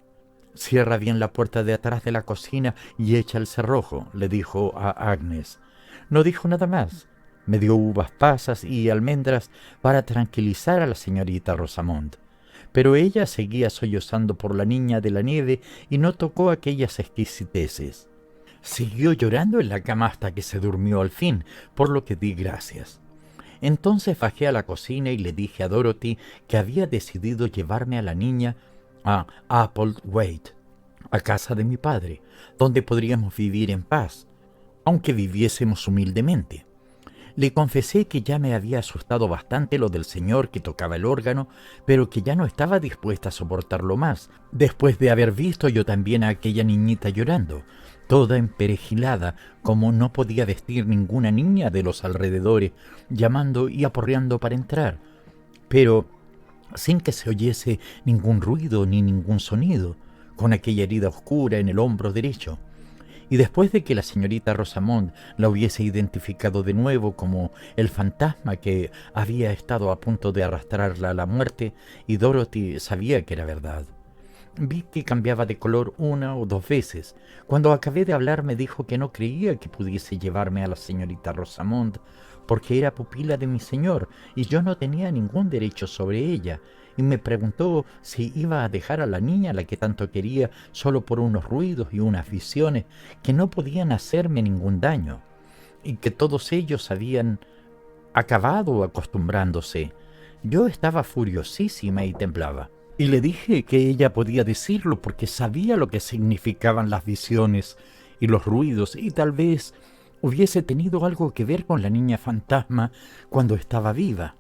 «Cierra bien la puerta de atrás de la cocina y echa el cerrojo», le dijo a Agnes. No dijo nada más. Me dio uvas pasas y almendras para tranquilizar a la señorita Rosamond, pero ella seguía sollozando por la niña de la nieve y no tocó aquellas exquisiteces. Siguió llorando en la cama hasta que se durmió al fin, por lo que di gracias. Entonces bajé a la cocina y le dije a Dorothy que había decidido llevarme a la niña a Applethwaite, a casa de mi padre, donde podríamos vivir en paz, aunque viviésemos humildemente. Le confesé que ya me había asustado bastante lo del señor que tocaba el órgano, pero que ya no estaba dispuesta a soportarlo más, después de haber visto yo también a aquella niñita llorando, toda emperejilada, como no podía vestir ninguna niña de los alrededores, llamando y aporreando para entrar, pero sin que se oyese ningún ruido ni ningún sonido, con aquella herida oscura en el hombro derecho. Y después de que la señorita Rosamond la hubiese identificado de nuevo como el fantasma que había estado a punto de arrastrarla a la muerte, y Dorothy sabía que era verdad. Vi que cambiaba de color una o dos veces. Cuando acabé de hablar me dijo que no creía que pudiese llevarme a la señorita Rosamond, porque era pupila de mi señor y yo no tenía ningún derecho sobre ella, y me preguntó si iba a dejar a la niña, a la que tanto quería, solo por unos ruidos y unas visiones que no podían hacerme ningún daño, y que todos ellos habían acabado acostumbrándose. Yo estaba furiosísima y temblaba. Y le dije que ella podía decirlo porque sabía lo que significaban las visiones y los ruidos, y tal vez hubiese tenido algo que ver con la niña fantasma cuando estaba viva.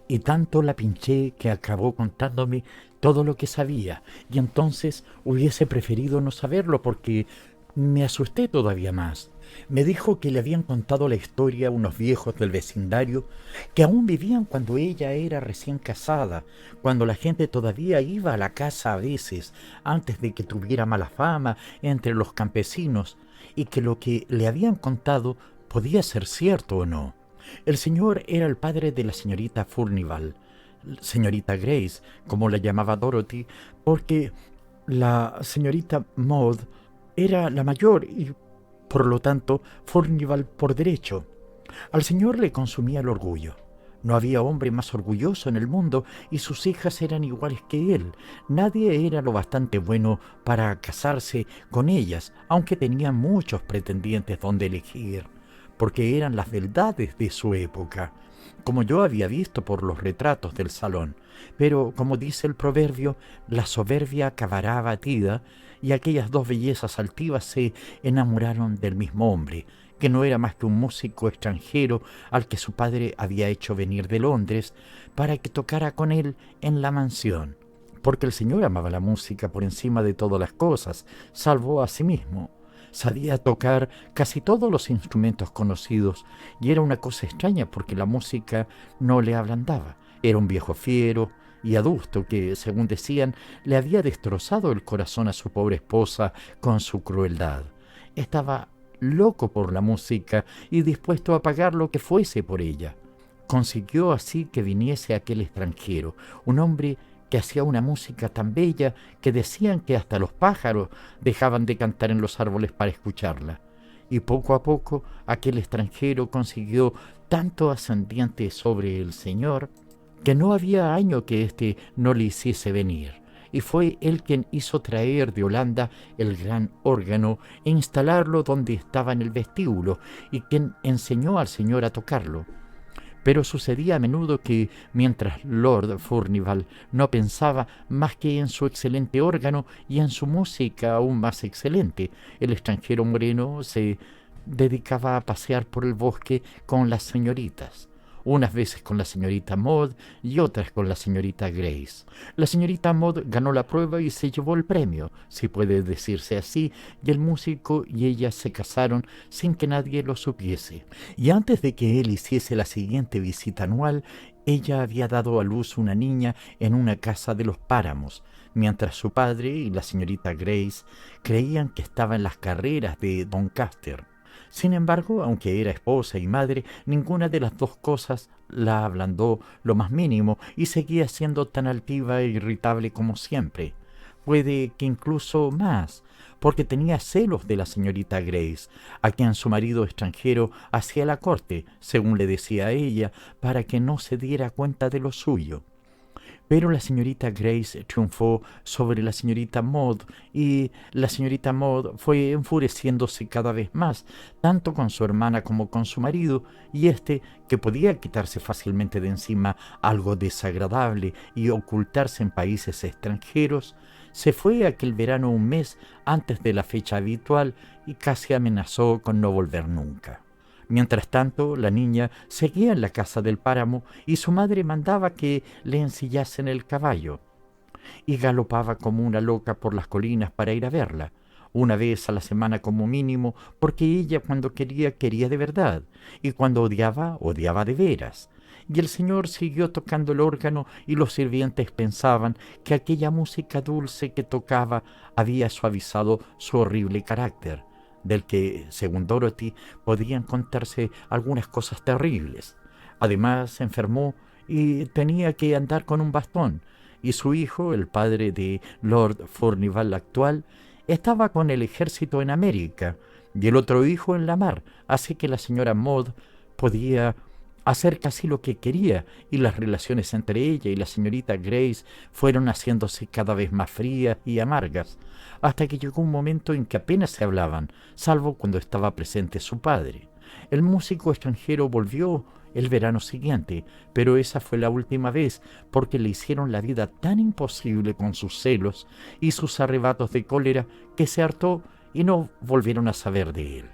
Y tanto la pinché que acabó contándome todo lo que sabía, y entonces hubiese preferido no saberlo porque me asusté todavía más. Me dijo que le habían contado la historia a unos viejos del vecindario que aún vivían cuando ella era recién casada, cuando la gente todavía iba a la casa a veces, antes de que tuviera mala fama entre los campesinos, y que lo que le habían contado podía ser cierto o no. El señor era el padre de la señorita Furnival, señorita Grace, como la llamaba Dorothy, porque la señorita Maud era la mayor y, por lo tanto, Furnival por derecho. Al señor le consumía el orgullo. No había hombre más orgulloso en el mundo y sus hijas eran iguales que él. Nadie era lo bastante bueno para casarse con ellas, aunque tenía muchos pretendientes donde elegir, porque eran las beldades de su época, como yo había visto por los retratos del salón. Pero, como dice el proverbio, la soberbia acabará abatida, y aquellas dos bellezas altivas se enamoraron del mismo hombre, que no era más que un músico extranjero al que su padre había hecho venir de Londres para que tocara con él en la mansión, porque el señor amaba la música por encima de todas las cosas, salvo a sí mismo. Sabía tocar casi todos los instrumentos conocidos, y era una cosa extraña porque la música no le ablandaba. Era un viejo fiero y adusto que, según decían, le había destrozado el corazón a su pobre esposa con su crueldad. Estaba loco por la música y dispuesto a pagar lo que fuese por ella. Consiguió así que viniese aquel extranjero, un hombre que hacía una música tan bella que decían que hasta los pájaros dejaban de cantar en los árboles para escucharla. Y poco a poco aquel extranjero consiguió tanto ascendiente sobre el señor que no había año que éste no le hiciese venir, y fue él quien hizo traer de Holanda el gran órgano e instalarlo donde estaba en el vestíbulo, y quien enseñó al señor a tocarlo. Pero sucedía a menudo que, mientras Lord Furnival no pensaba más que en su excelente órgano y en su música aún más excelente, el extranjero moreno se dedicaba a pasear por el bosque con las señoritas, unas veces con la señorita Maud y otras con la señorita Grace. La señorita Maud ganó la prueba y se llevó el premio, si puede decirse así, y el músico y ella se casaron sin que nadie lo supiese. Y antes de que él hiciese la siguiente visita anual, ella había dado a luz una niña en una casa de los páramos, mientras su padre y la señorita Grace creían que estaba en las carreras de Doncaster. Sin embargo, aunque era esposa y madre, ninguna de las dos cosas la ablandó lo más mínimo y seguía siendo tan altiva e irritable como siempre. Puede que incluso más, porque tenía celos de la señorita Grace, a quien su marido extranjero hacía la corte, según le decía a ella, para que no se diera cuenta de lo suyo. Pero la señorita Grace triunfó sobre la señorita Maud, y la señorita Maud fue enfureciéndose cada vez más, tanto con su hermana como con su marido, y éste, que podía quitarse fácilmente de encima algo desagradable y ocultarse en países extranjeros, se fue aquel verano un mes antes de la fecha habitual y casi amenazó con no volver nunca. Mientras tanto, la niña seguía en la casa del páramo y su madre mandaba que le ensillasen el caballo, y galopaba como una loca por las colinas para ir a verla, una vez a la semana como mínimo, porque ella cuando quería, quería de verdad, y cuando odiaba, odiaba de veras. Y el señor siguió tocando el órgano y los sirvientes pensaban que aquella música dulce que tocaba había suavizado su horrible carácter, del que, según Dorothy, podían contarse algunas cosas terribles. Además, se enfermó y tenía que andar con un bastón, y su hijo, el padre de Lord Furnival actual, estaba con el ejército en América, y el otro hijo en la mar, así que la señora Maud podía hacer casi lo que quería, y las relaciones entre ella y la señorita Grace fueron haciéndose cada vez más frías y amargas, hasta que llegó un momento en que apenas se hablaban, salvo cuando estaba presente su padre. El músico extranjero volvió el verano siguiente, pero esa fue la última vez, porque le hicieron la vida tan imposible con sus celos y sus arrebatos de cólera que se hartó y no volvieron a saber de él.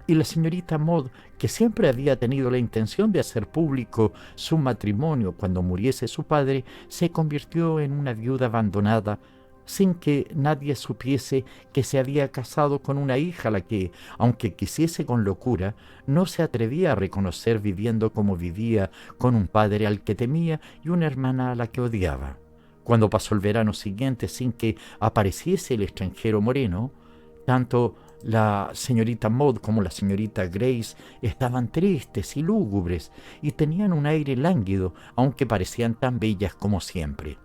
Y la señorita Maud, que siempre había tenido la intención de hacer público su matrimonio cuando muriese su padre, se convirtió en una viuda abandonada, sin que nadie supiese que se había casado con una hija a la que, aunque quisiese con locura, no se atrevía a reconocer, viviendo como vivía, con un padre al que temía y una hermana a la que odiaba. Cuando pasó el verano siguiente sin que apareciese el extranjero moreno, tanto la señorita Maud como la señorita Grace estaban tristes y lúgubres y tenían un aire lánguido, aunque parecían tan bellas como siempre.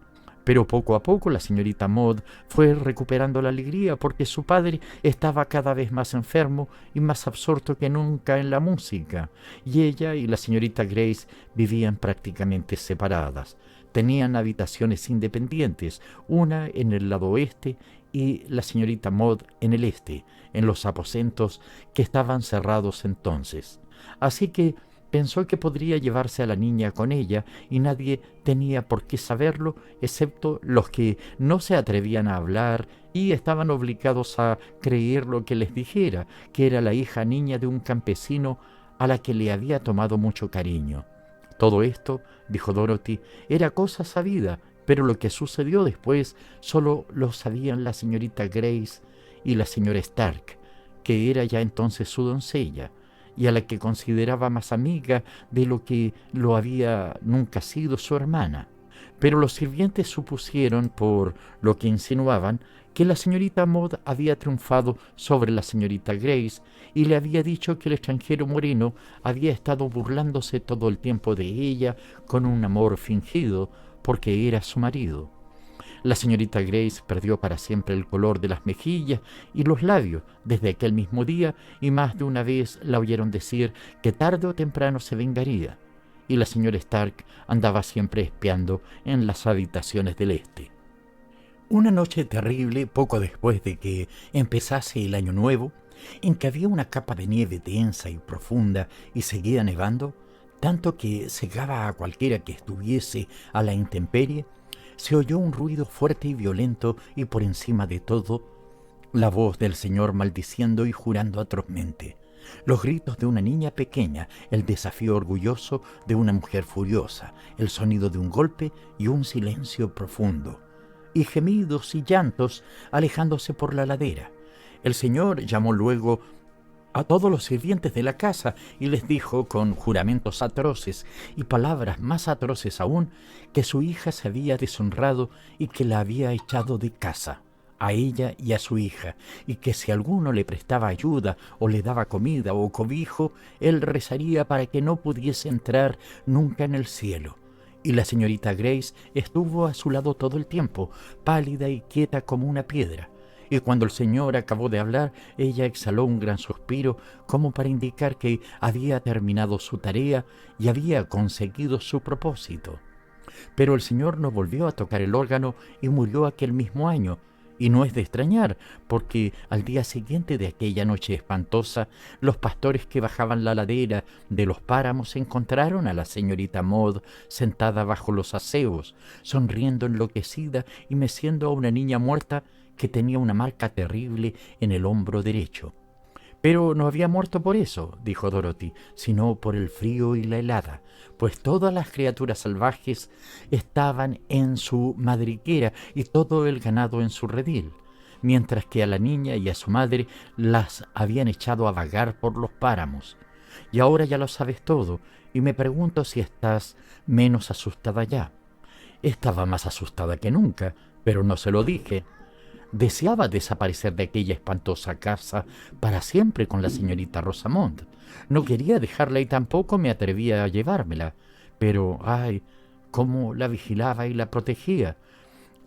Pero poco a poco la señorita Maud fue recuperando la alegría, porque su padre estaba cada vez más enfermo y más absorto que nunca en la música, y ella y la señorita Grace vivían prácticamente separadas. Tenían habitaciones independientes, una en el lado oeste y la señorita Maud en el este, en los aposentos que estaban cerrados entonces. Así que pensó que podría llevarse a la niña con ella, y nadie tenía por qué saberlo, excepto los que no se atrevían a hablar y estaban obligados a creer lo que les dijera, que era la hija niña de un campesino a la que le había tomado mucho cariño. Todo esto, dijo Dorothy, era cosa sabida, pero lo que sucedió después solo lo sabían la señorita Grace y la señora Stark, que era ya entonces su doncella, y a la que consideraba más amiga de lo que lo había nunca sido su hermana. Pero los sirvientes supusieron, por lo que insinuaban, que la señorita Maud había triunfado sobre la señorita Grace y le había dicho que el extranjero moreno había estado burlándose todo el tiempo de ella con un amor fingido, porque era su marido. La señorita Grace perdió para siempre el color de las mejillas y los labios desde aquel mismo día, y más de una vez la oyeron decir que tarde o temprano se vengaría, y la señora Stark andaba siempre espiando en las habitaciones del este. Una noche terrible, poco después de que empezase el año nuevo, en que había una capa de nieve densa y profunda y seguía nevando, tanto que cegaba a cualquiera que estuviese a la intemperie, se oyó un ruido fuerte y violento, y por encima de todo, la voz del Señor maldiciendo y jurando atrozmente, los gritos de una niña pequeña, el desafío orgulloso de una mujer furiosa, el sonido de un golpe y un silencio profundo, y gemidos y llantos alejándose por la ladera. El Señor llamó luego a todos los sirvientes de la casa y les dijo con juramentos atroces y palabras más atroces aún, que su hija se había deshonrado y que la había echado de casa, a ella y a su hija, y que si alguno le prestaba ayuda o le daba comida o cobijo, él rezaría para que no pudiese entrar nunca en el cielo. Y la señorita Grace estuvo a su lado todo el tiempo, pálida y quieta como una piedra. Y cuando el Señor acabó de hablar, ella exhaló un gran suspiro, como para indicar que había terminado su tarea y había conseguido su propósito. Pero el Señor no volvió a tocar el órgano y murió aquel mismo año. Y no es de extrañar, porque al día siguiente de aquella noche espantosa, los pastores que bajaban la ladera de los páramos encontraron a la señorita Maud sentada bajo los acebos, sonriendo enloquecida y meciendo a una niña muerta que tenía una marca terrible en el hombro derecho. Pero no había muerto por eso, dijo Dorothy, sino por el frío y la helada, pues todas las criaturas salvajes estaban en su madriguera y todo el ganado en su redil, mientras que a la niña y a su madre las habían echado a vagar por los páramos. Y ahora ya lo sabes todo, y me pregunto si estás menos asustada ya. Estaba más asustada que nunca, pero no se lo dije. Deseaba desaparecer de aquella espantosa casa para siempre con la señorita Rosamond. No quería dejarla y tampoco me atrevía a llevármela. Pero, ay, cómo la vigilaba y la protegía.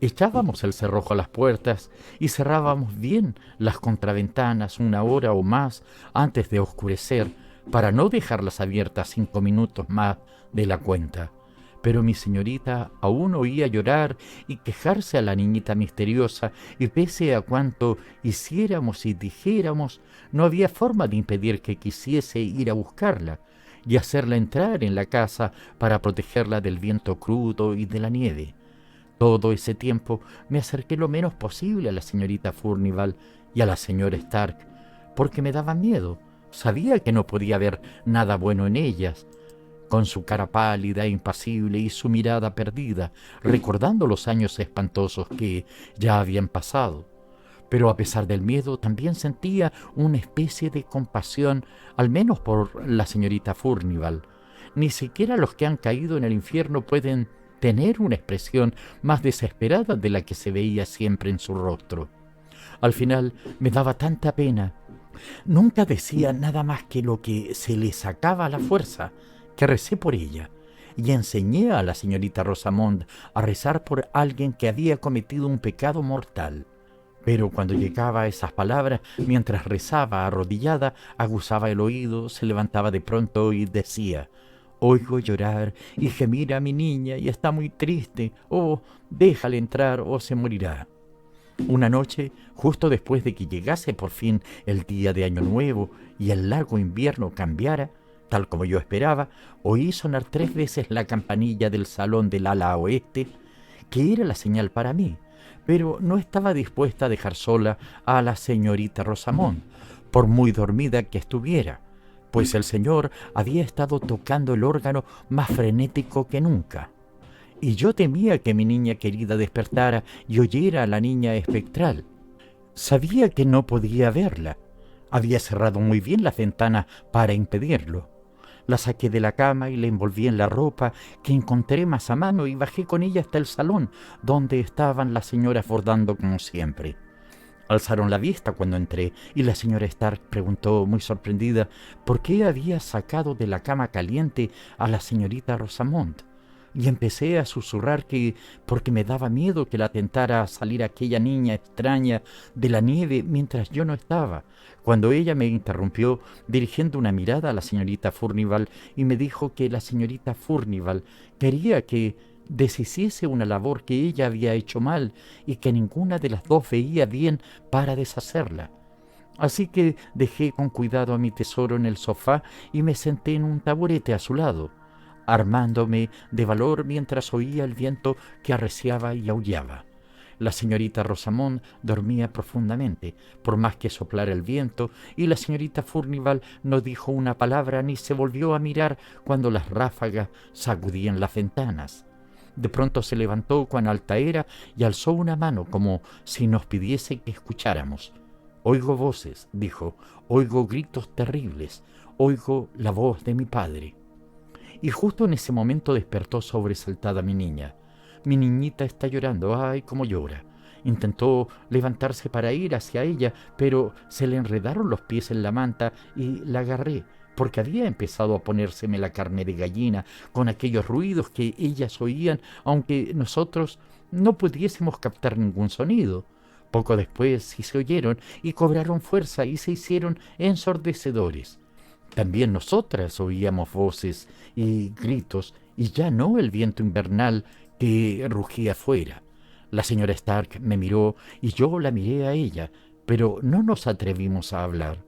Echábamos el cerrojo a las puertas y cerrábamos bien las contraventanas una hora o más antes de oscurecer, para no dejarlas abiertas 5 minutos más de la cuenta. Pero mi señorita aún oía llorar y quejarse a la niñita misteriosa, y pese a cuanto hiciéramos y dijéramos, no había forma de impedir que quisiese ir a buscarla y hacerla entrar en la casa para protegerla del viento crudo y de la nieve. Todo ese tiempo me acerqué lo menos posible a la señorita Furnivall y a la señora Stark, porque me daba miedo. Sabía que no podía haber nada bueno en ellas, con su cara pálida e impasible y su mirada perdida, recordando los años espantosos que ya habían pasado. Pero a pesar del miedo también sentía una especie de compasión, al menos por la señorita Furnivall. Ni siquiera los que han caído en el infierno pueden tener una expresión más desesperada de la que se veía siempre en su rostro. Al final me daba tanta pena. Nunca decía nada más que lo que se le sacaba a la fuerza, que recé por ella, y enseñé a la señorita Rosamond a rezar por alguien que había cometido un pecado mortal. Pero cuando llegaba a esas palabras, mientras rezaba arrodillada, aguzaba el oído, se levantaba de pronto y decía: «Oigo llorar y gemir a mi niña y está muy triste. Oh, déjale entrar o se morirá». Una noche, justo después de que llegase por fin el día de Año Nuevo y el largo invierno cambiara, tal como yo esperaba, oí sonar 3 veces la campanilla del salón del ala oeste, que era la señal para mí, pero no estaba dispuesta a dejar sola a la señorita Rosamond, por muy dormida que estuviera, pues el señor había estado tocando el órgano más frenético que nunca. Y yo temía que mi niña querida despertara y oyera a la niña espectral. Sabía que no podía verla. Había cerrado muy bien las ventanas para impedirlo. La saqué de la cama y la envolví en la ropa que encontré más a mano y bajé con ella hasta el salón, donde estaban las señoras bordando como siempre. Alzaron la vista cuando entré y la señora Stark preguntó muy sorprendida por qué había sacado de la cama caliente a la señorita Rosamond. Y empecé a susurrar que porque me daba miedo que la tentara a salir aquella niña extraña de la nieve mientras yo no estaba, cuando ella me interrumpió dirigiendo una mirada a la señorita Furnivall y me dijo que la señorita Furnivall quería que deshiciese una labor que ella había hecho mal y que ninguna de las dos veía bien para deshacerla. Así que dejé con cuidado a mi tesoro en el sofá y me senté en un taburete a su lado, armándome de valor mientras oía el viento que arreciaba y aullaba. La señorita Rosamond dormía profundamente, por más que soplara el viento, y la señorita Furnivall no dijo una palabra ni se volvió a mirar cuando las ráfagas sacudían las ventanas. De pronto se levantó cuan alta era y alzó una mano como si nos pidiese que escucháramos. «Oigo voces», dijo, «oigo gritos terribles, oigo la voz de mi padre». Y justo en ese momento despertó sobresaltada mi niña. «Mi niñita está llorando, ¡ay, cómo llora!». Intentó levantarse para ir hacia ella, pero se le enredaron los pies en la manta y la agarré, porque había empezado a ponérseme la carne de gallina con aquellos ruidos que ellas oían, aunque nosotros no pudiésemos captar ningún sonido. Poco después sí se oyeron y cobraron fuerza y se hicieron ensordecedores. También nosotras oíamos voces y gritos, y ya no el viento invernal que rugía afuera. La señora Stark me miró y yo la miré a ella, pero no nos atrevimos a hablar.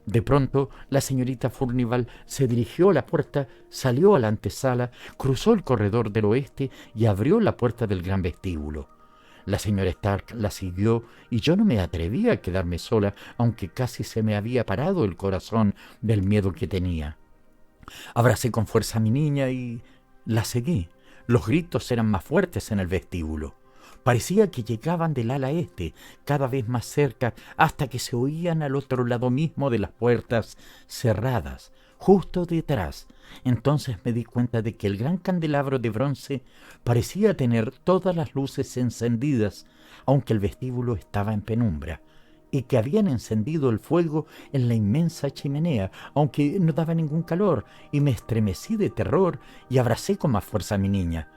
De pronto, la señorita Furnivall se dirigió a la puerta, salió a la antesala, cruzó el corredor del oeste y abrió la puerta del gran vestíbulo. La señora Stark la siguió y yo no me atrevía a quedarme sola, aunque casi se me había parado el corazón del miedo que tenía. Abracé con fuerza a mi niña y la seguí. Los gritos eran más fuertes en el vestíbulo. Parecía que llegaban del ala este, cada vez más cerca, hasta que se oían al otro lado mismo de las puertas cerradas, justo detrás. Entonces me di cuenta de que el gran candelabro de bronce parecía tener todas las luces encendidas, aunque el vestíbulo estaba en penumbra, y que habían encendido el fuego en la inmensa chimenea, aunque no daba ningún calor, y me estremecí de terror y abracé con más fuerza a mi niña.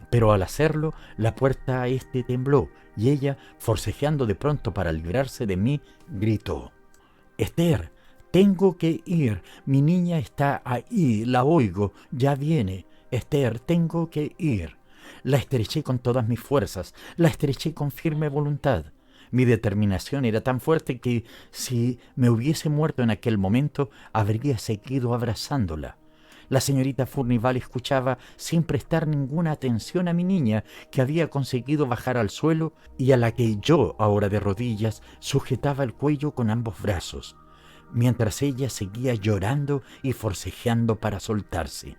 Pero al hacerlo, la puerta este tembló, y ella, forcejeando de pronto para librarse de mí, gritó: «Esther, tengo que ir. Mi niña está ahí, la oigo, ya viene. Esther, tengo que ir. La estreché con todas mis fuerzas, la estreché con firme voluntad. Mi determinación era tan fuerte que, si me hubiese muerto en aquel momento, habría seguido abrazándola. La señorita Furnival escuchaba sin prestar ninguna atención a mi niña, que había conseguido bajar al suelo y a la que yo, ahora de rodillas, sujetaba el cuello con ambos brazos, mientras ella seguía llorando y forcejeando para soltarse.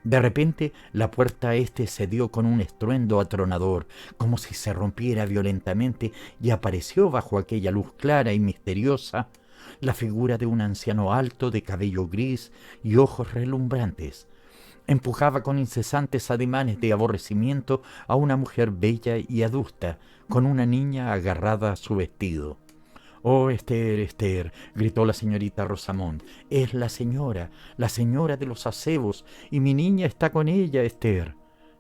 De repente la puerta cedió con un estruendo atronador, como si se rompiera violentamente, y apareció bajo aquella luz clara y misteriosa la figura de un anciano alto, de cabello gris y ojos relumbrantes. Empujaba con incesantes ademanes de aborrecimiento a una mujer bella y adusta, con una niña agarrada a su vestido. «Oh, Esther, Esther», gritó la señorita Rosamond, «es la señora de los acebos, y mi niña está con ella, Esther.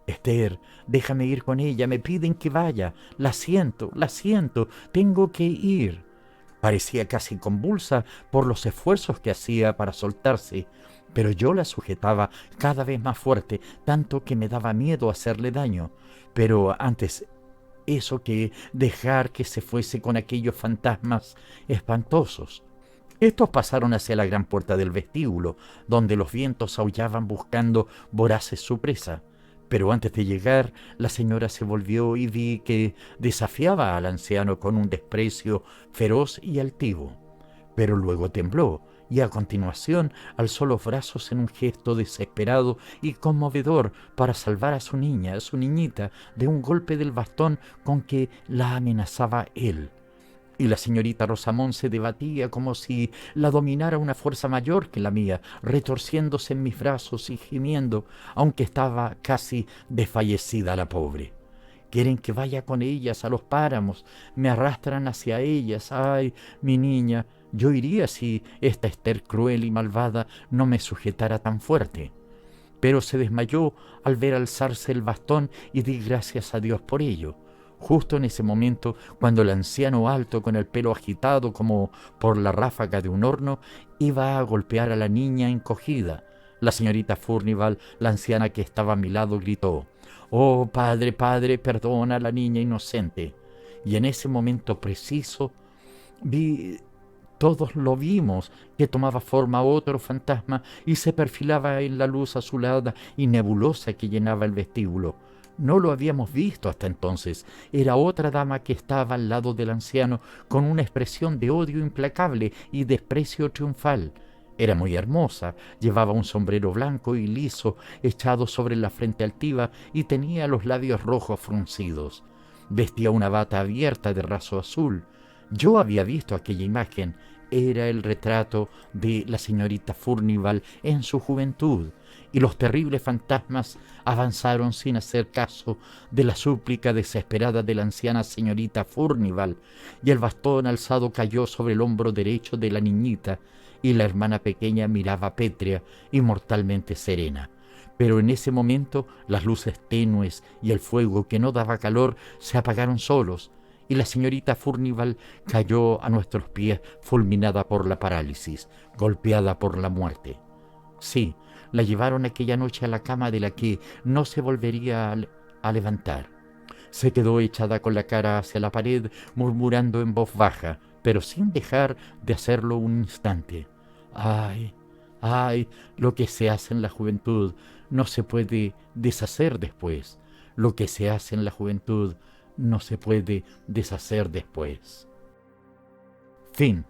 Esther, déjame ir con ella, me piden que vaya, la siento, tengo que ir». Parecía casi convulsa por los esfuerzos que hacía para soltarse, pero yo la sujetaba cada vez más fuerte, tanto que me daba miedo hacerle daño. Pero antes eso que dejar que se fuese con aquellos fantasmas espantosos. Estos pasaron hacia la gran puerta del vestíbulo, donde los vientos aullaban buscando voraces su presa. Pero antes de llegar, la señora se volvió y vi que desafiaba al anciano con un desprecio feroz y altivo. Pero luego tembló y a continuación alzó los brazos en un gesto desesperado y conmovedor para salvar a su niñita, de un golpe del bastón con que la amenazaba él. Y la señorita Rosamond se debatía como si la dominara una fuerza mayor que la mía, retorciéndose en mis brazos y gimiendo, aunque estaba casi desfallecida la pobre. Quieren que vaya con ellas a los páramos, me arrastran hacia ellas. ¡Ay, mi niña! Yo iría si esta Esther cruel y malvada no me sujetara tan fuerte. Pero se desmayó al ver alzarse el bastón y di gracias a Dios por ello. Justo en ese momento, cuando el anciano alto, con el pelo agitado como por la ráfaga de un horno, iba a golpear a la niña encogida, la señorita Furnival, la anciana que estaba a mi lado, gritó: «Oh, padre, perdona a la niña inocente». Y en ese momento preciso todos lo vimos, que tomaba forma otro fantasma y se perfilaba en la luz azulada y nebulosa que llenaba el vestíbulo. No lo habíamos visto hasta entonces. Era otra dama que estaba al lado del anciano, con una expresión de odio implacable y desprecio triunfal. Era muy hermosa, llevaba un sombrero blanco y liso echado sobre la frente altiva y tenía los labios rojos fruncidos. Vestía una bata abierta de raso azul. Yo había visto aquella imagen. Era el retrato de la señorita Furnival en su juventud, y los terribles fantasmas avanzaron sin hacer caso de la súplica desesperada de la anciana señorita Furnival, y el bastón alzado cayó sobre el hombro derecho de la niñita, y la hermana pequeña miraba pétrea y mortalmente serena. Pero en ese momento las luces tenues y el fuego que no daba calor se apagaron solos, y la señorita Furnival cayó a nuestros pies fulminada por la parálisis, golpeada por la muerte. Sí, la llevaron aquella noche a la cama de la que no se volvería a levantar. Se quedó echada con la cara hacia la pared, murmurando en voz baja, pero sin dejar de hacerlo un instante: «Ay, ay, lo que se hace en la juventud no se puede deshacer después. Lo que se hace en la juventud no se puede deshacer después». Fin.